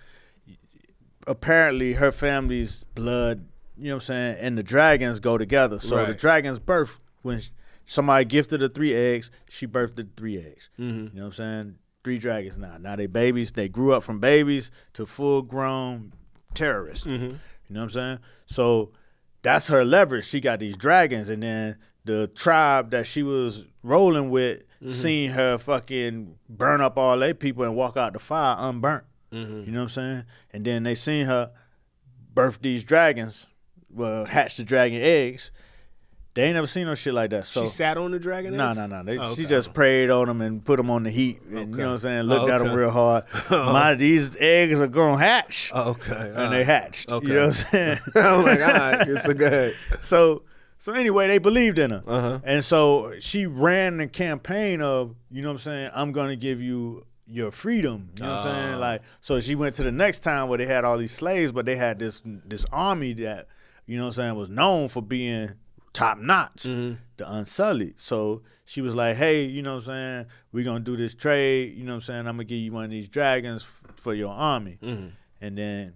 apparently her family's blood, you know what I'm saying, and the dragons go together. So the dragons birth when somebody gifted her 3 eggs, she birthed the 3 eggs. You know what I'm saying? 3 dragons now. Now they babies. They grew up from babies to full-grown terrorists. You know what I'm saying? So that's her leverage. She got these dragons, and then the tribe that she was rolling with seen her fucking burn up all their people and walk out the fire unburnt. You know what I'm saying? And then they seen her birth these dragons, hatch the dragon eggs. They ain't never seen no shit like that. So she sat on the dragon eggs? No. She just prayed on them and put them on the heat. And, you know what I'm saying? Looked at them real hard. These eggs are going to hatch. And they hatched. You know what I'm saying? I'm like, all right, it's a good. So anyway, they believed in her. And so she ran the campaign of, you know what I'm saying, I'm going to give you your freedom. You know what I'm saying? Like, so she went to the next town where they had all these slaves, but they had this army that, you know what I'm saying, was known for being top notch, the Unsullied. So she was like, hey, you know what I'm saying, we're going to do this trade, you know what I'm saying, I'm going to give you one of these dragons for your army. And then,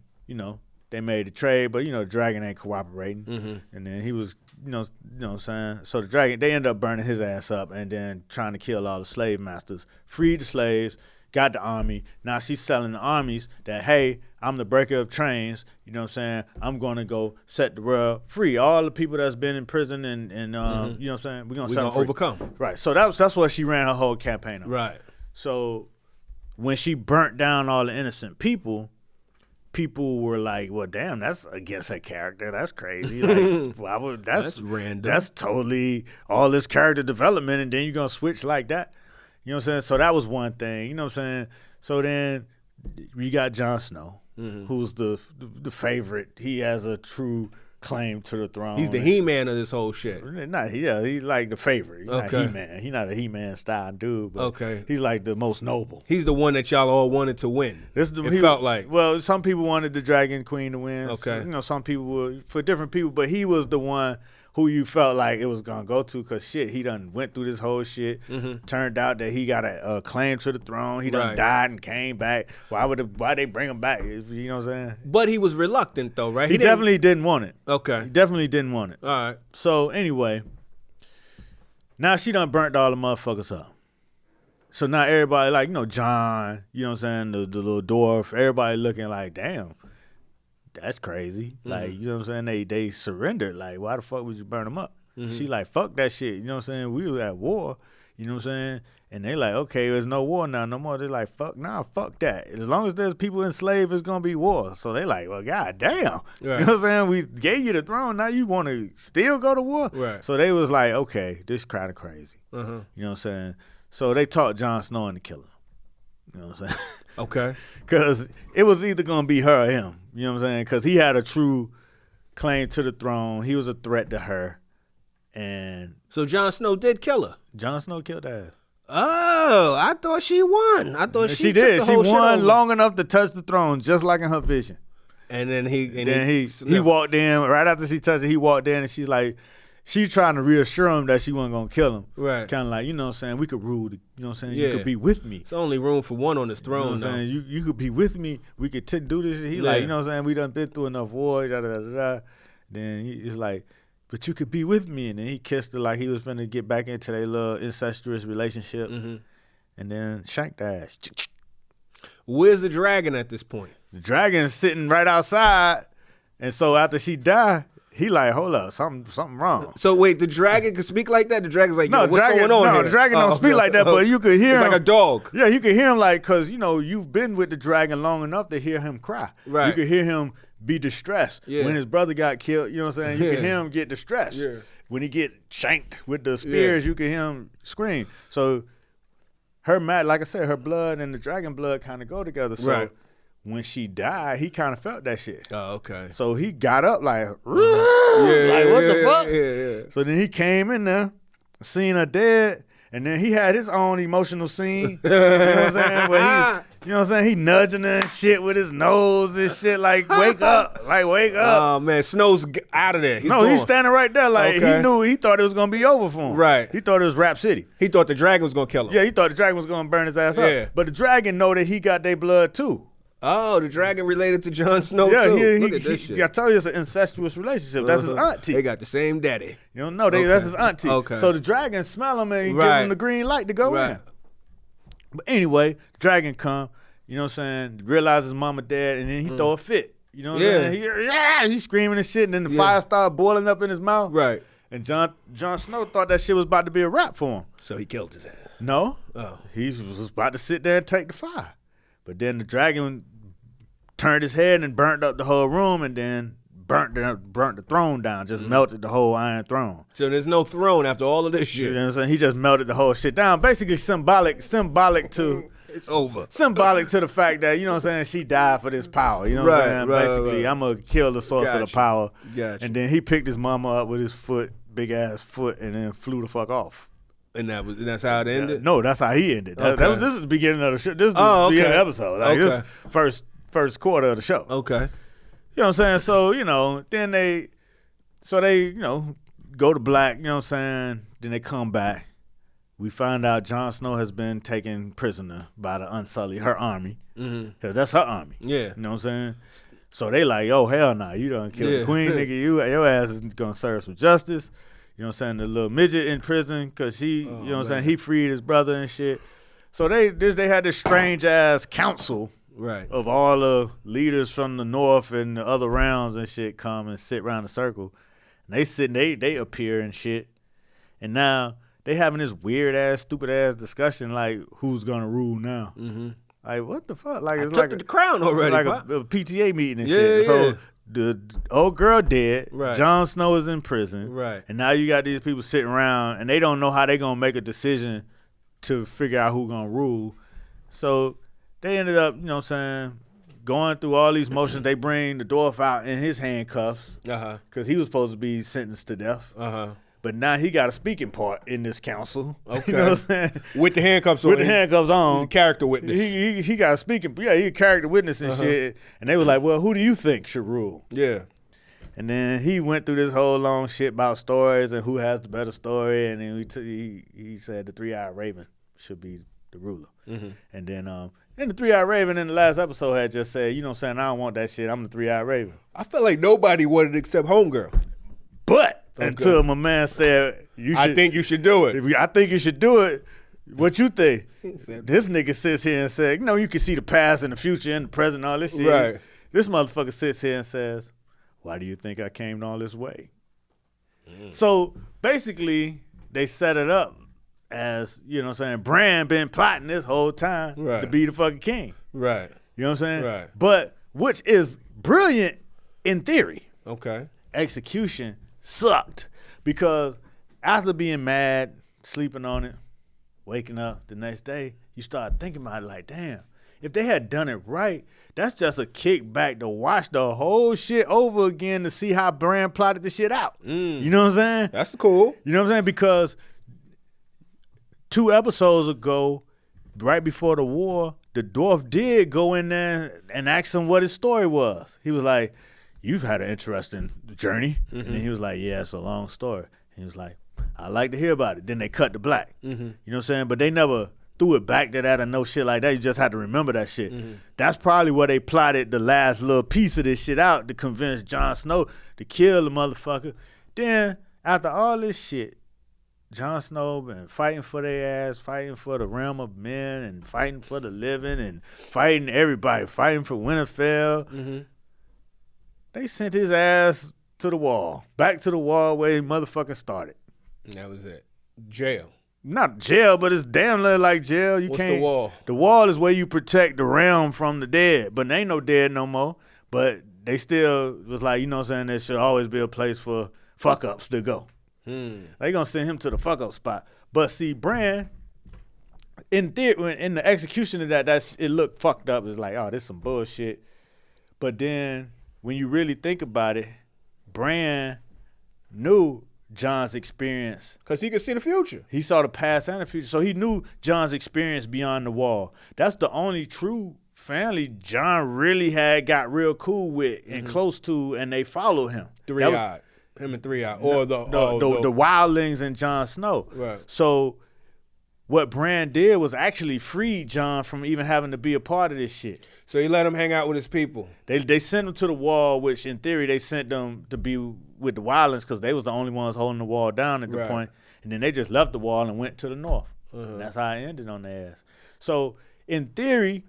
they made the trade, but, the dragon ain't cooperating. And then he was, you know what I'm saying, so the dragon, they ended up burning his ass up and then trying to kill all the slave masters, freed the slaves, got the army. Now she's selling the armies that, hey, I'm the breaker of chains. You know what I'm saying? I'm going to go set the world free. All the people that's been in prison and you know what I'm saying? We're going to overcome. Right. So that's what she ran her whole campaign on. Right. So when she burnt down all the innocent people were like, well, damn, that's against her character. That's crazy. Like, why would that's random. That's totally all this character development, and then you're going to switch like that. You know what I'm saying? So that was one thing. You know what I'm saying? So then you got Jon Snow, who's the favorite. He has a true claim to the throne. He's the He-Man of this whole shit. He's like the favorite. He's not He-Man. He's not a He-Man style dude, but he's like the most noble. He's the one that y'all all wanted to win. It felt like. Well, some people wanted the Dragon Queen to win. Okay. Some people were, for different people, but he was the one who you felt like it was going to go to because, shit, he done went through this whole shit. Turned out that he got a claim to the throne. He done died and came back. Why they bring him back? You know what I'm saying? But he was reluctant, though, right? He definitely didn't want it. Okay. He definitely didn't want it. All right. So, anyway, now she done burnt all the motherfuckers up. So now everybody, like, John, you know what I'm saying, the little dwarf, everybody looking like, damn. That's crazy. Like, you know what I'm saying? They surrendered. Like, why the fuck would you burn them up? She like, fuck that shit. You know what I'm saying? We were at war. You know what I'm saying? And they like, okay, there's no war now, no more. They're like, fuck fuck that. As long as there's people enslaved, it's gonna be war. So they like, well, god damn. Right. You know what I'm saying? We gave you the throne, now you want to still go to war? Right. So they was like, okay, this kind of crazy. Uh-huh. You know what I'm saying? So they taught Jon Snow into killing him. You know what I'm saying? Okay. Because it was either gonna be her or him. You know what I'm saying? Because he had a true claim to the throne. He was a threat to her. And so Jon Snow did kill her. Jon Snow killed her ass. Oh, I thought she won. I thought she did. The she whole won long enough to touch the throne, just like in her vision. And then he walked in right after she touched it. He walked in, and she's like, she trying to reassure him that she wasn't gonna kill him. Right. Kind of like, you know what I'm saying, we could rule. You know what I'm saying, you could be with me. It's only room for one on this throne. You know what I'm saying, you could be with me. We could do this. He like, you know what I'm saying, we done been through enough war. Da da da da. Then he's like, but you could be with me, and then he kissed her like he was finna get back into their little incestuous relationship. Mm-hmm. And then shanked the ass. Where's the dragon at this point? The dragon's sitting right outside, and so after she died, he like, hold up, something wrong. So wait, the dragon can speak like that? The dragon's like, what's going on here? No, the dragon don't speak like that, but you could hear him. It's like a dog. Yeah, you could hear him like, because, you know, you've been with the dragon long enough to hear him cry. Right. You could hear him be distressed. Yeah. When his brother got killed, you know what I'm saying? You could hear him get distressed. Yeah. When he get shanked with the spears, you could hear him scream. So her like I said, her blood and the dragon blood kind of go together. So when she died, he kind of felt that shit. Oh, okay. So he got up like, like what the fuck? Yeah. So then he came in there, seen her dead, and then he had his own emotional scene. You know what I'm saying? Where you know what I'm saying? He nudging her and shit with his nose and shit, like, wake up, like, wake up. Oh, man, Snow's out of there. He's standing right there, like, he thought it was going to be over for him. Right. He thought it was Rap City. He thought the dragon was going to kill him. Yeah, he thought the dragon was going to burn his ass up. But the dragon know that he got their blood, too. Oh, the dragon related to Jon Snow, too. Look at this shit. I told you it's an incestuous relationship. That's his auntie. They got the same daddy. You don't know, that's his auntie. Okay. So the dragon smell him and give him the green light to go in. But anyway, the dragon come. You know what I'm saying? Realizes his mama dead, and then he throw a fit. You know what I'm saying? He's screaming and shit, and then the fire started boiling up in his mouth. Right. And Jon Snow thought that shit was about to be a wrap for him. So he killed his ass. No. Oh. He was about to sit there and take the fire. But then the dragon turned his head and burnt up the whole room, and then burnt the throne down, just melted the whole iron throne. So there's no throne after all of this shit. You know what I'm saying? He just melted the whole shit down. Basically symbolic to... It's over. Symbolic to the fact that, you know what I'm saying, she died for this power. You know what I'm saying? Basically, I'm going to kill the source of the power. Gotcha. And then he picked his mama up with his foot, big ass foot, and then flew the fuck off. And that's how it ended? No, that's how he ended. This is the beginning of the show. This is the beginning of the episode. Like, this first quarter of the show. Okay. You know what I'm saying? So, you know, then they you know, go to black, you know what I'm saying? Then they come back. We find out Jon Snow has been taken prisoner by the Unsullied, her army. Mm-hmm. That's her army. Yeah. You know what I'm saying? So they like, oh, hell nah, you done killed the queen, nigga. Your ass is going to serve some justice. You know what I'm saying? The little midget in prison because you know what I'm saying? He freed his brother and shit. So they had this strange-ass council of all the leaders from the north and the other rounds and shit come and sit around the circle. And they appear and shit. And now... they having this weird ass, stupid ass discussion like who's gonna rule now. Mm-hmm. Like what the fuck? Like it's like the crown already. Like a PTA meeting and shit. So the old girl dead. Right. Jon Snow is in prison. Right. And now you got these people sitting around and they don't know how they gonna make a decision to figure out who gonna rule. So they ended up, you know what I'm saying, going through all these motions. They bring the dwarf out in his handcuffs because he was supposed to be sentenced to death. But now he got a speaking part in this council. Okay. You know what I'm saying? With the handcuffs on. With the handcuffs on. He's a character witness. He got a speaking, he a character witness and shit. And they were like, well, who do you think should rule? Yeah. And then he went through this whole long shit about stories and who has the better story. And then he said the three-eyed raven should be the ruler. Mm-hmm. And then the three-eyed raven in the last episode had just said, you know what I'm saying, I don't want that shit. I'm the three-eyed raven. I feel like nobody wanted it except Homegirl. But until my man said, I think you should do it. I think you should do it. What you think? This nigga sits here and says, you know, you can see the past and the future and the present and all this shit. Right. This motherfucker sits here and says, why do you think I came all this way? So basically, they set it up as, you know what I'm saying, Bran been plotting this whole time to be the fucking king. Right. You know what I'm saying? Right. But, which is brilliant in theory. Okay. Execution sucked because after being mad, sleeping on it, waking up the next day, you start thinking about it like, damn, if they had done it right, that's just a kickback to watch the whole shit over again to see how Bran plotted the shit out. You know what I'm saying? That's cool. You know what I'm saying? Because 2 episodes ago, right before the war, the dwarf did go in there and ask him what his story was. He was like, you've had an interesting journey. And he was like, yeah, it's a long story. And he was like, I'd like to hear about it. Then they cut to black. You know what I'm saying? But they never threw it back to that or no shit like that. You just had to remember that shit. That's probably where they plotted the last little piece of this shit out to convince Jon Snow to kill the motherfucker. Then, after all this shit, Jon Snow been fighting for their ass, fighting for the realm of men, and fighting for the living, and fighting everybody, fighting for Winterfell. They sent his ass to the wall, back to the wall where he motherfucking started. And that was it. Jail. Not jail, but it's damn near like jail. What's the wall? The wall is where you protect the realm from the dead, but there ain't no dead no more. But they still was like, you know what I'm saying, there should always be a place for fuck-ups to go. They gonna send him to the fuck-up spot. But see, Bran, in the execution of that it looked fucked up. It's like, oh, this some bullshit. But then when you really think about it, Bran knew Jon's experience. Because he could see the future. He saw the past and the future. So he knew Jon's experience beyond the wall. That's the only true family Jon really had got real cool with and close to, and they followed him. Three-eyed. Him and Three-eyed. Or the wildlings and Jon Snow. Right. So what Bran did was actually free Jon from even having to be a part of this shit. So he let him hang out with his people. They sent him to the wall, which in theory they sent them to be with the wildlings because they was the only ones holding the wall down at the point. And then they just left the wall and went to the north. And that's how it ended on their ass. So in theory,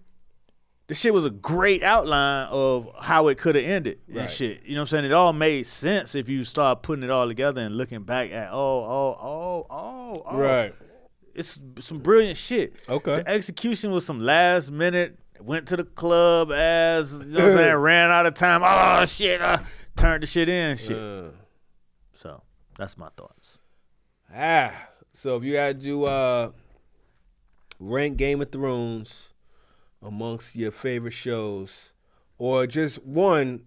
the shit was a great outline of how it could have ended and shit. You know what I'm saying? It all made sense if you start putting it all together and looking back at, Right. It's some brilliant shit. Okay. The execution was some last minute, went to the club as, you know what I'm saying, ran out of time. Oh, shit. Turned the shit in shit. So that's my thoughts. So if you had to rank Game of Thrones amongst your favorite shows, or just one,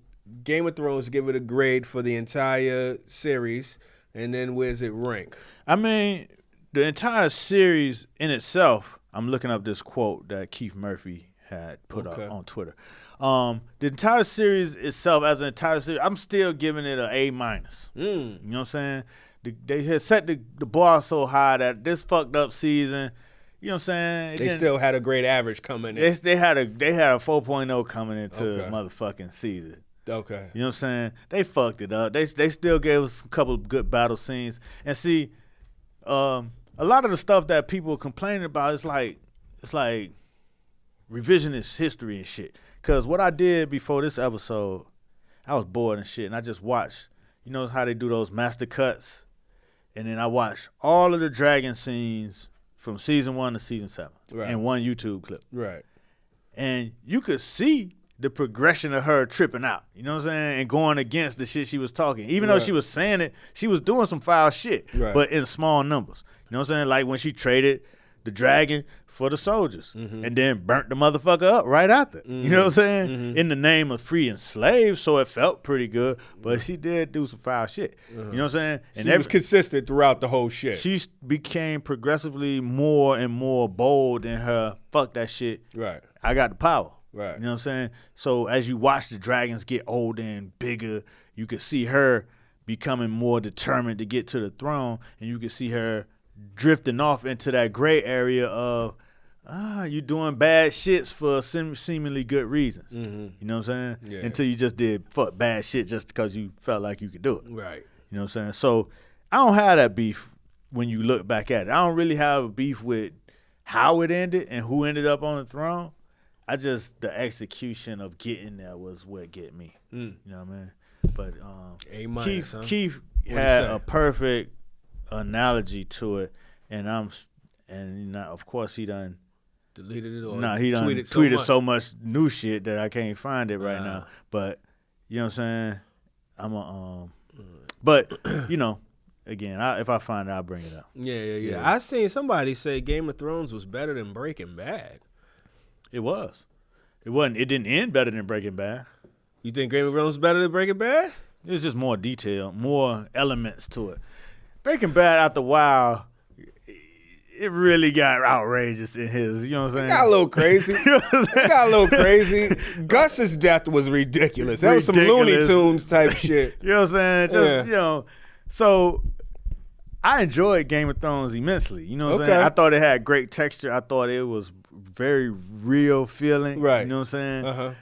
Game of Thrones, give it a grade for the entire series, and then where's it rank? I mean, the entire series in itself, I'm looking up this quote that Keith Murphy had put up on Twitter. The entire series itself, as an entire series, I'm still giving it an A-. You know what I'm saying? They had set the bar so high that this fucked up season, you know what I'm saying? They still had a great average coming in. They had a 4.0 coming into motherfucking season. Okay. You know what I'm saying? They fucked it up. They still gave us a couple of good battle scenes. And see, a lot of the stuff that people are complaining about is like revisionist history and shit. Because what I did before this episode, I was bored and shit, and I just watched, you know how they do those master cuts? And then I watched all of the dragon scenes from season 1 to season 7 in one YouTube clip. Right. And you could see the progression of her tripping out, you know what I'm saying, and going against the shit she was talking. Even though she was saying it, she was doing some foul shit, but in small numbers. You know what I'm saying? Like when she traded the dragon for the soldiers and then burnt the motherfucker up right after. You know what I'm saying? In the name of freeing slaves, so it felt pretty good, but she did do some foul shit. You know what I'm saying? And she was consistent throughout the whole shit. She became progressively more and more bold in her fuck that shit. Right. I got the power. Right. You know what I'm saying? So as you watch the dragons get older and bigger, you could see her becoming more determined to get to the throne, and you could see her drifting off into that gray area of, you doing bad shits for seemingly good reasons. You know what I'm saying? Yeah. Until you just did fuck bad shit just because you felt like you could do it. Right. You know what I'm saying? So I don't have that beef when you look back at it. I don't really have a beef with how it ended and who ended up on the throne. The execution of getting there was what get me. You know what I mean? But A-, Keith had a perfect analogy to it, and I'm And of course he done deleted it or he done tweeted so much new shit that I can't find it right now. But you know what I'm saying? But again, if I find it, I'll bring it up. Yeah. I seen somebody say Game of Thrones was better than Breaking Bad. It was. It wasn't. It didn't end better than Breaking Bad. You think Game of Thrones was better than Breaking Bad? It was just more detail, more elements to it. Breaking Bad, after a while, it really got outrageous in his. You know what I'm saying? It got a little crazy. It got a little crazy. Gus's death was ridiculous. That was some Looney Tunes type shit. You know what I'm saying? Just So I enjoyed Game of Thrones immensely. You know what I'm saying? I thought it had great texture. I thought it was very real feeling. Right. You know what I'm saying?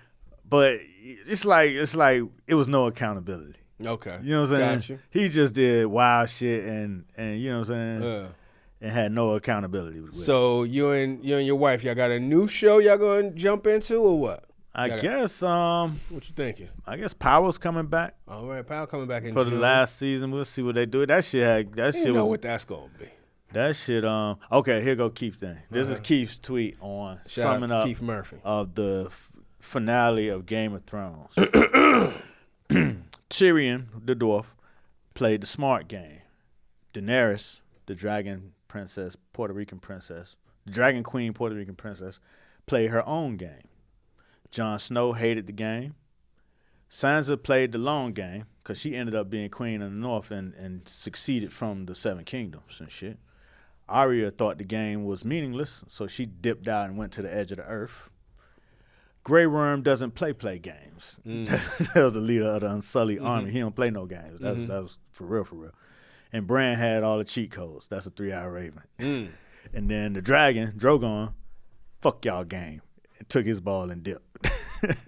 But it's like it was no accountability. Okay. You know what I'm saying? Gotcha. He just did wild shit and you know what I'm saying? And had no accountability with So you and your wife, y'all got a new show y'all gonna jump into or what? I guess what you thinking? I guess Power's coming back. All right, Power coming back in for June. The last season. We'll see what they do. That shit know what that's gonna be. That shit, okay, here go Keith thing. This is Keith's tweet on summing up Keith Murphy of the finale of Game of Thrones. Tyrion, the dwarf, played the smart game. Daenerys, the dragon princess, Puerto Rican princess, the dragon queen, Puerto Rican princess, played her own game. Jon Snow hated the game. Sansa played the long game because she ended up being queen of the north and succeeded from the Seven Kingdoms and shit. Arya thought the game was meaningless, so she dipped out and went to the edge of the earth. Grey Worm doesn't play games. That was the leader of the Unsullied army. He don't play no games. That was for real. And Bran had all the cheat codes. That's a 3-hour raven. And then the dragon, Drogon, fuck y'all game. And took his ball and dipped.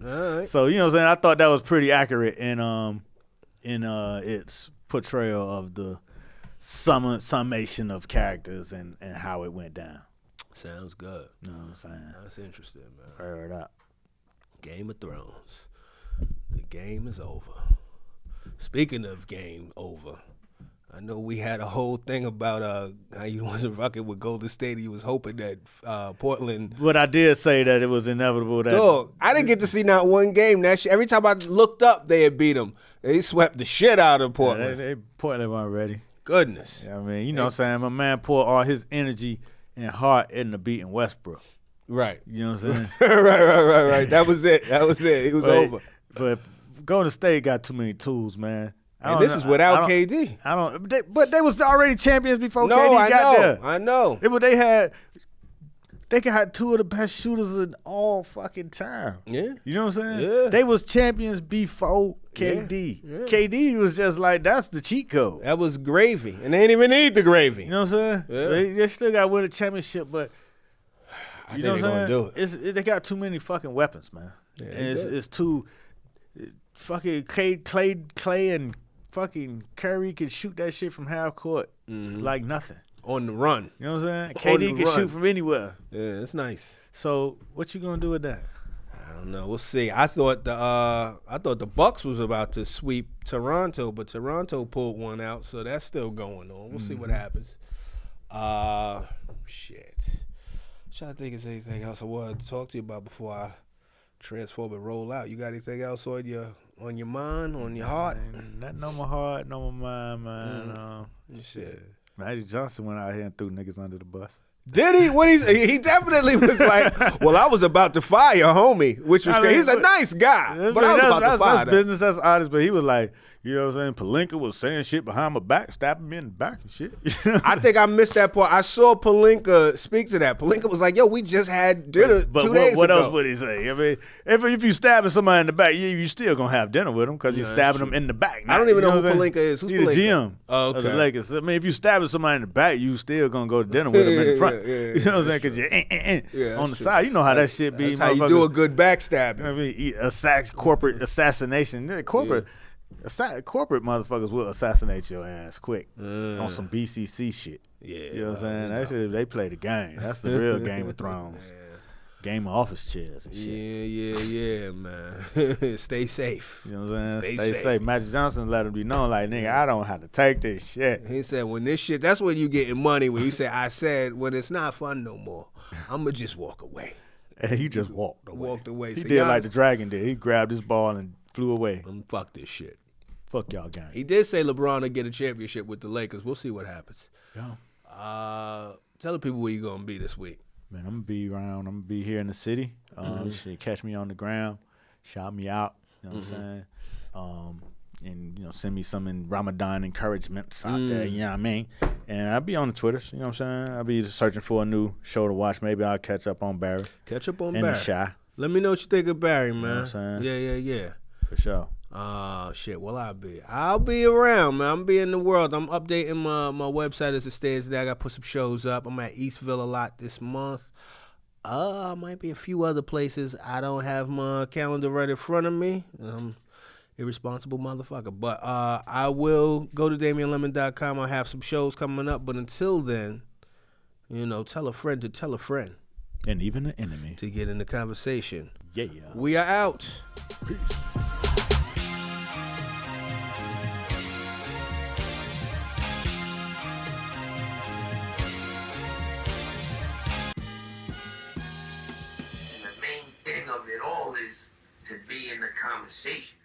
All right. So, you know what I'm saying? I thought that was pretty accurate in its portrayal of the summation of characters and how it went down. Sounds good. You know what I'm saying? That's interesting, man. Heard it up. Game of Thrones. The game is over. Speaking of game over, I know we had a whole thing about how you wasn't rocking with Golden State. You was hoping that Portland. But I did say that it was inevitable. That Dog, I didn't get to see not one game. That shit, every time I looked up, they had beat them. They swept the shit out of Portland. Yeah, Portland weren't ready. Goodness. Yeah, I mean, you know what I'm saying? My man poured all his energy and heart into beating Westbrook. Right. You know what I'm saying? Right. That was it. It was over. But Golden State got too many tools, man. And this is without KD. But they was already champions before KD got there. I know. They had two of the best shooters in all fucking time. Yeah. You know what I'm saying? Yeah. They was champions before KD. Yeah. KD was just like, that's the cheat code. That was gravy. And they didn't even need the gravy. You know what I'm saying? Yeah. They still got to win a championship, but I think they're going to do it. They got too many fucking weapons, man. Yeah, and it's too fucking Clay and fucking Curry could shoot that shit from half court like nothing. On the run. You know what I'm saying? KD can shoot from anywhere. Yeah, that's nice. So what you gonna do with that? I don't know. We'll see. I thought the Bucks was about to sweep Toronto, but Toronto pulled one out, so that's still going on. We'll see what happens. Shit. I'm trying to think if there's anything else I wanted to talk to you about before I transform and roll out. You got anything else on your mind, on your heart? Nothing on my heart, no my mind, man. Shit. Magic Johnson went out here and threw niggas under the bus. Did he? He definitely was like, well, I was about to fire homie, which was crazy. He's a nice guy, but I was about to fire that's business, that's honest, but he was like, you know what I'm saying? Palenka was saying shit behind my back, stabbing me in the back and shit. I think I missed that part. I saw Palenka speak to that. Palenka was like, yo, we just had dinner 2 days ago. What else would he say? I mean, if you stabbing somebody in the back, you still going to have dinner with them because you're stabbing them in the back. I don't even know who Palenka is. Who's Palenka? He's the GM of the Lakers. I mean, if you stabbing somebody in the back, you still going to go to dinner with them in the front. You know what I'm saying? Because you're on the side. You know how that shit be. That's how you do a good backstabbing. I mean, corporate assassination. Corporate motherfuckers will assassinate your ass quick on some BCC shit. Yeah, you know what I'm saying? That shit, they play the game. That's the real Game of Thrones. game of office chairs and shit. Yeah, man. Stay safe. You know what I'm saying? Stay safe. Magic Johnson let him be known, like, nigga, I don't have to take this shit. He said, when this shit, that's when you getting money. When you say, I said, when it's not fun no more, I'm going to just walk away. And he just walked away. He so did like the Dragon did. He grabbed his ball and flew away. Fuck this shit. Fuck y'all gang. He did say LeBron will get a championship with the Lakers. We'll see what happens. Yeah. Tell the people where you going to be this week. Man, I'm going to be around. I'm going to be here in the city. Shit, catch me on the ground. Shout me out. You know what I'm saying? And, you know, send me some Ramadan encouragements out there. You know what I mean? And I'll be on the Twitters. You know what I'm saying? I'll be searching for a new show to watch. Maybe I'll catch up on Barry. Catch up on and Barry. The Shy. Let me know what you think of Barry, man. You know what I'm saying? Yeah. For sure. Shit, well, I'll be around, man. I'm be in the world. I'm updating my website as it stands today. I got to put some shows up. I'm at Eastville a lot this month. Might be a few other places. I don't have my calendar right in front of me. Irresponsible motherfucker. But I will go to DamianLemon.com. I'll have some shows coming up. But until then, you know, tell a friend to tell a friend. And even an enemy. To get in the conversation. Yeah. We are out. Peace. Of it all is to be in the conversation.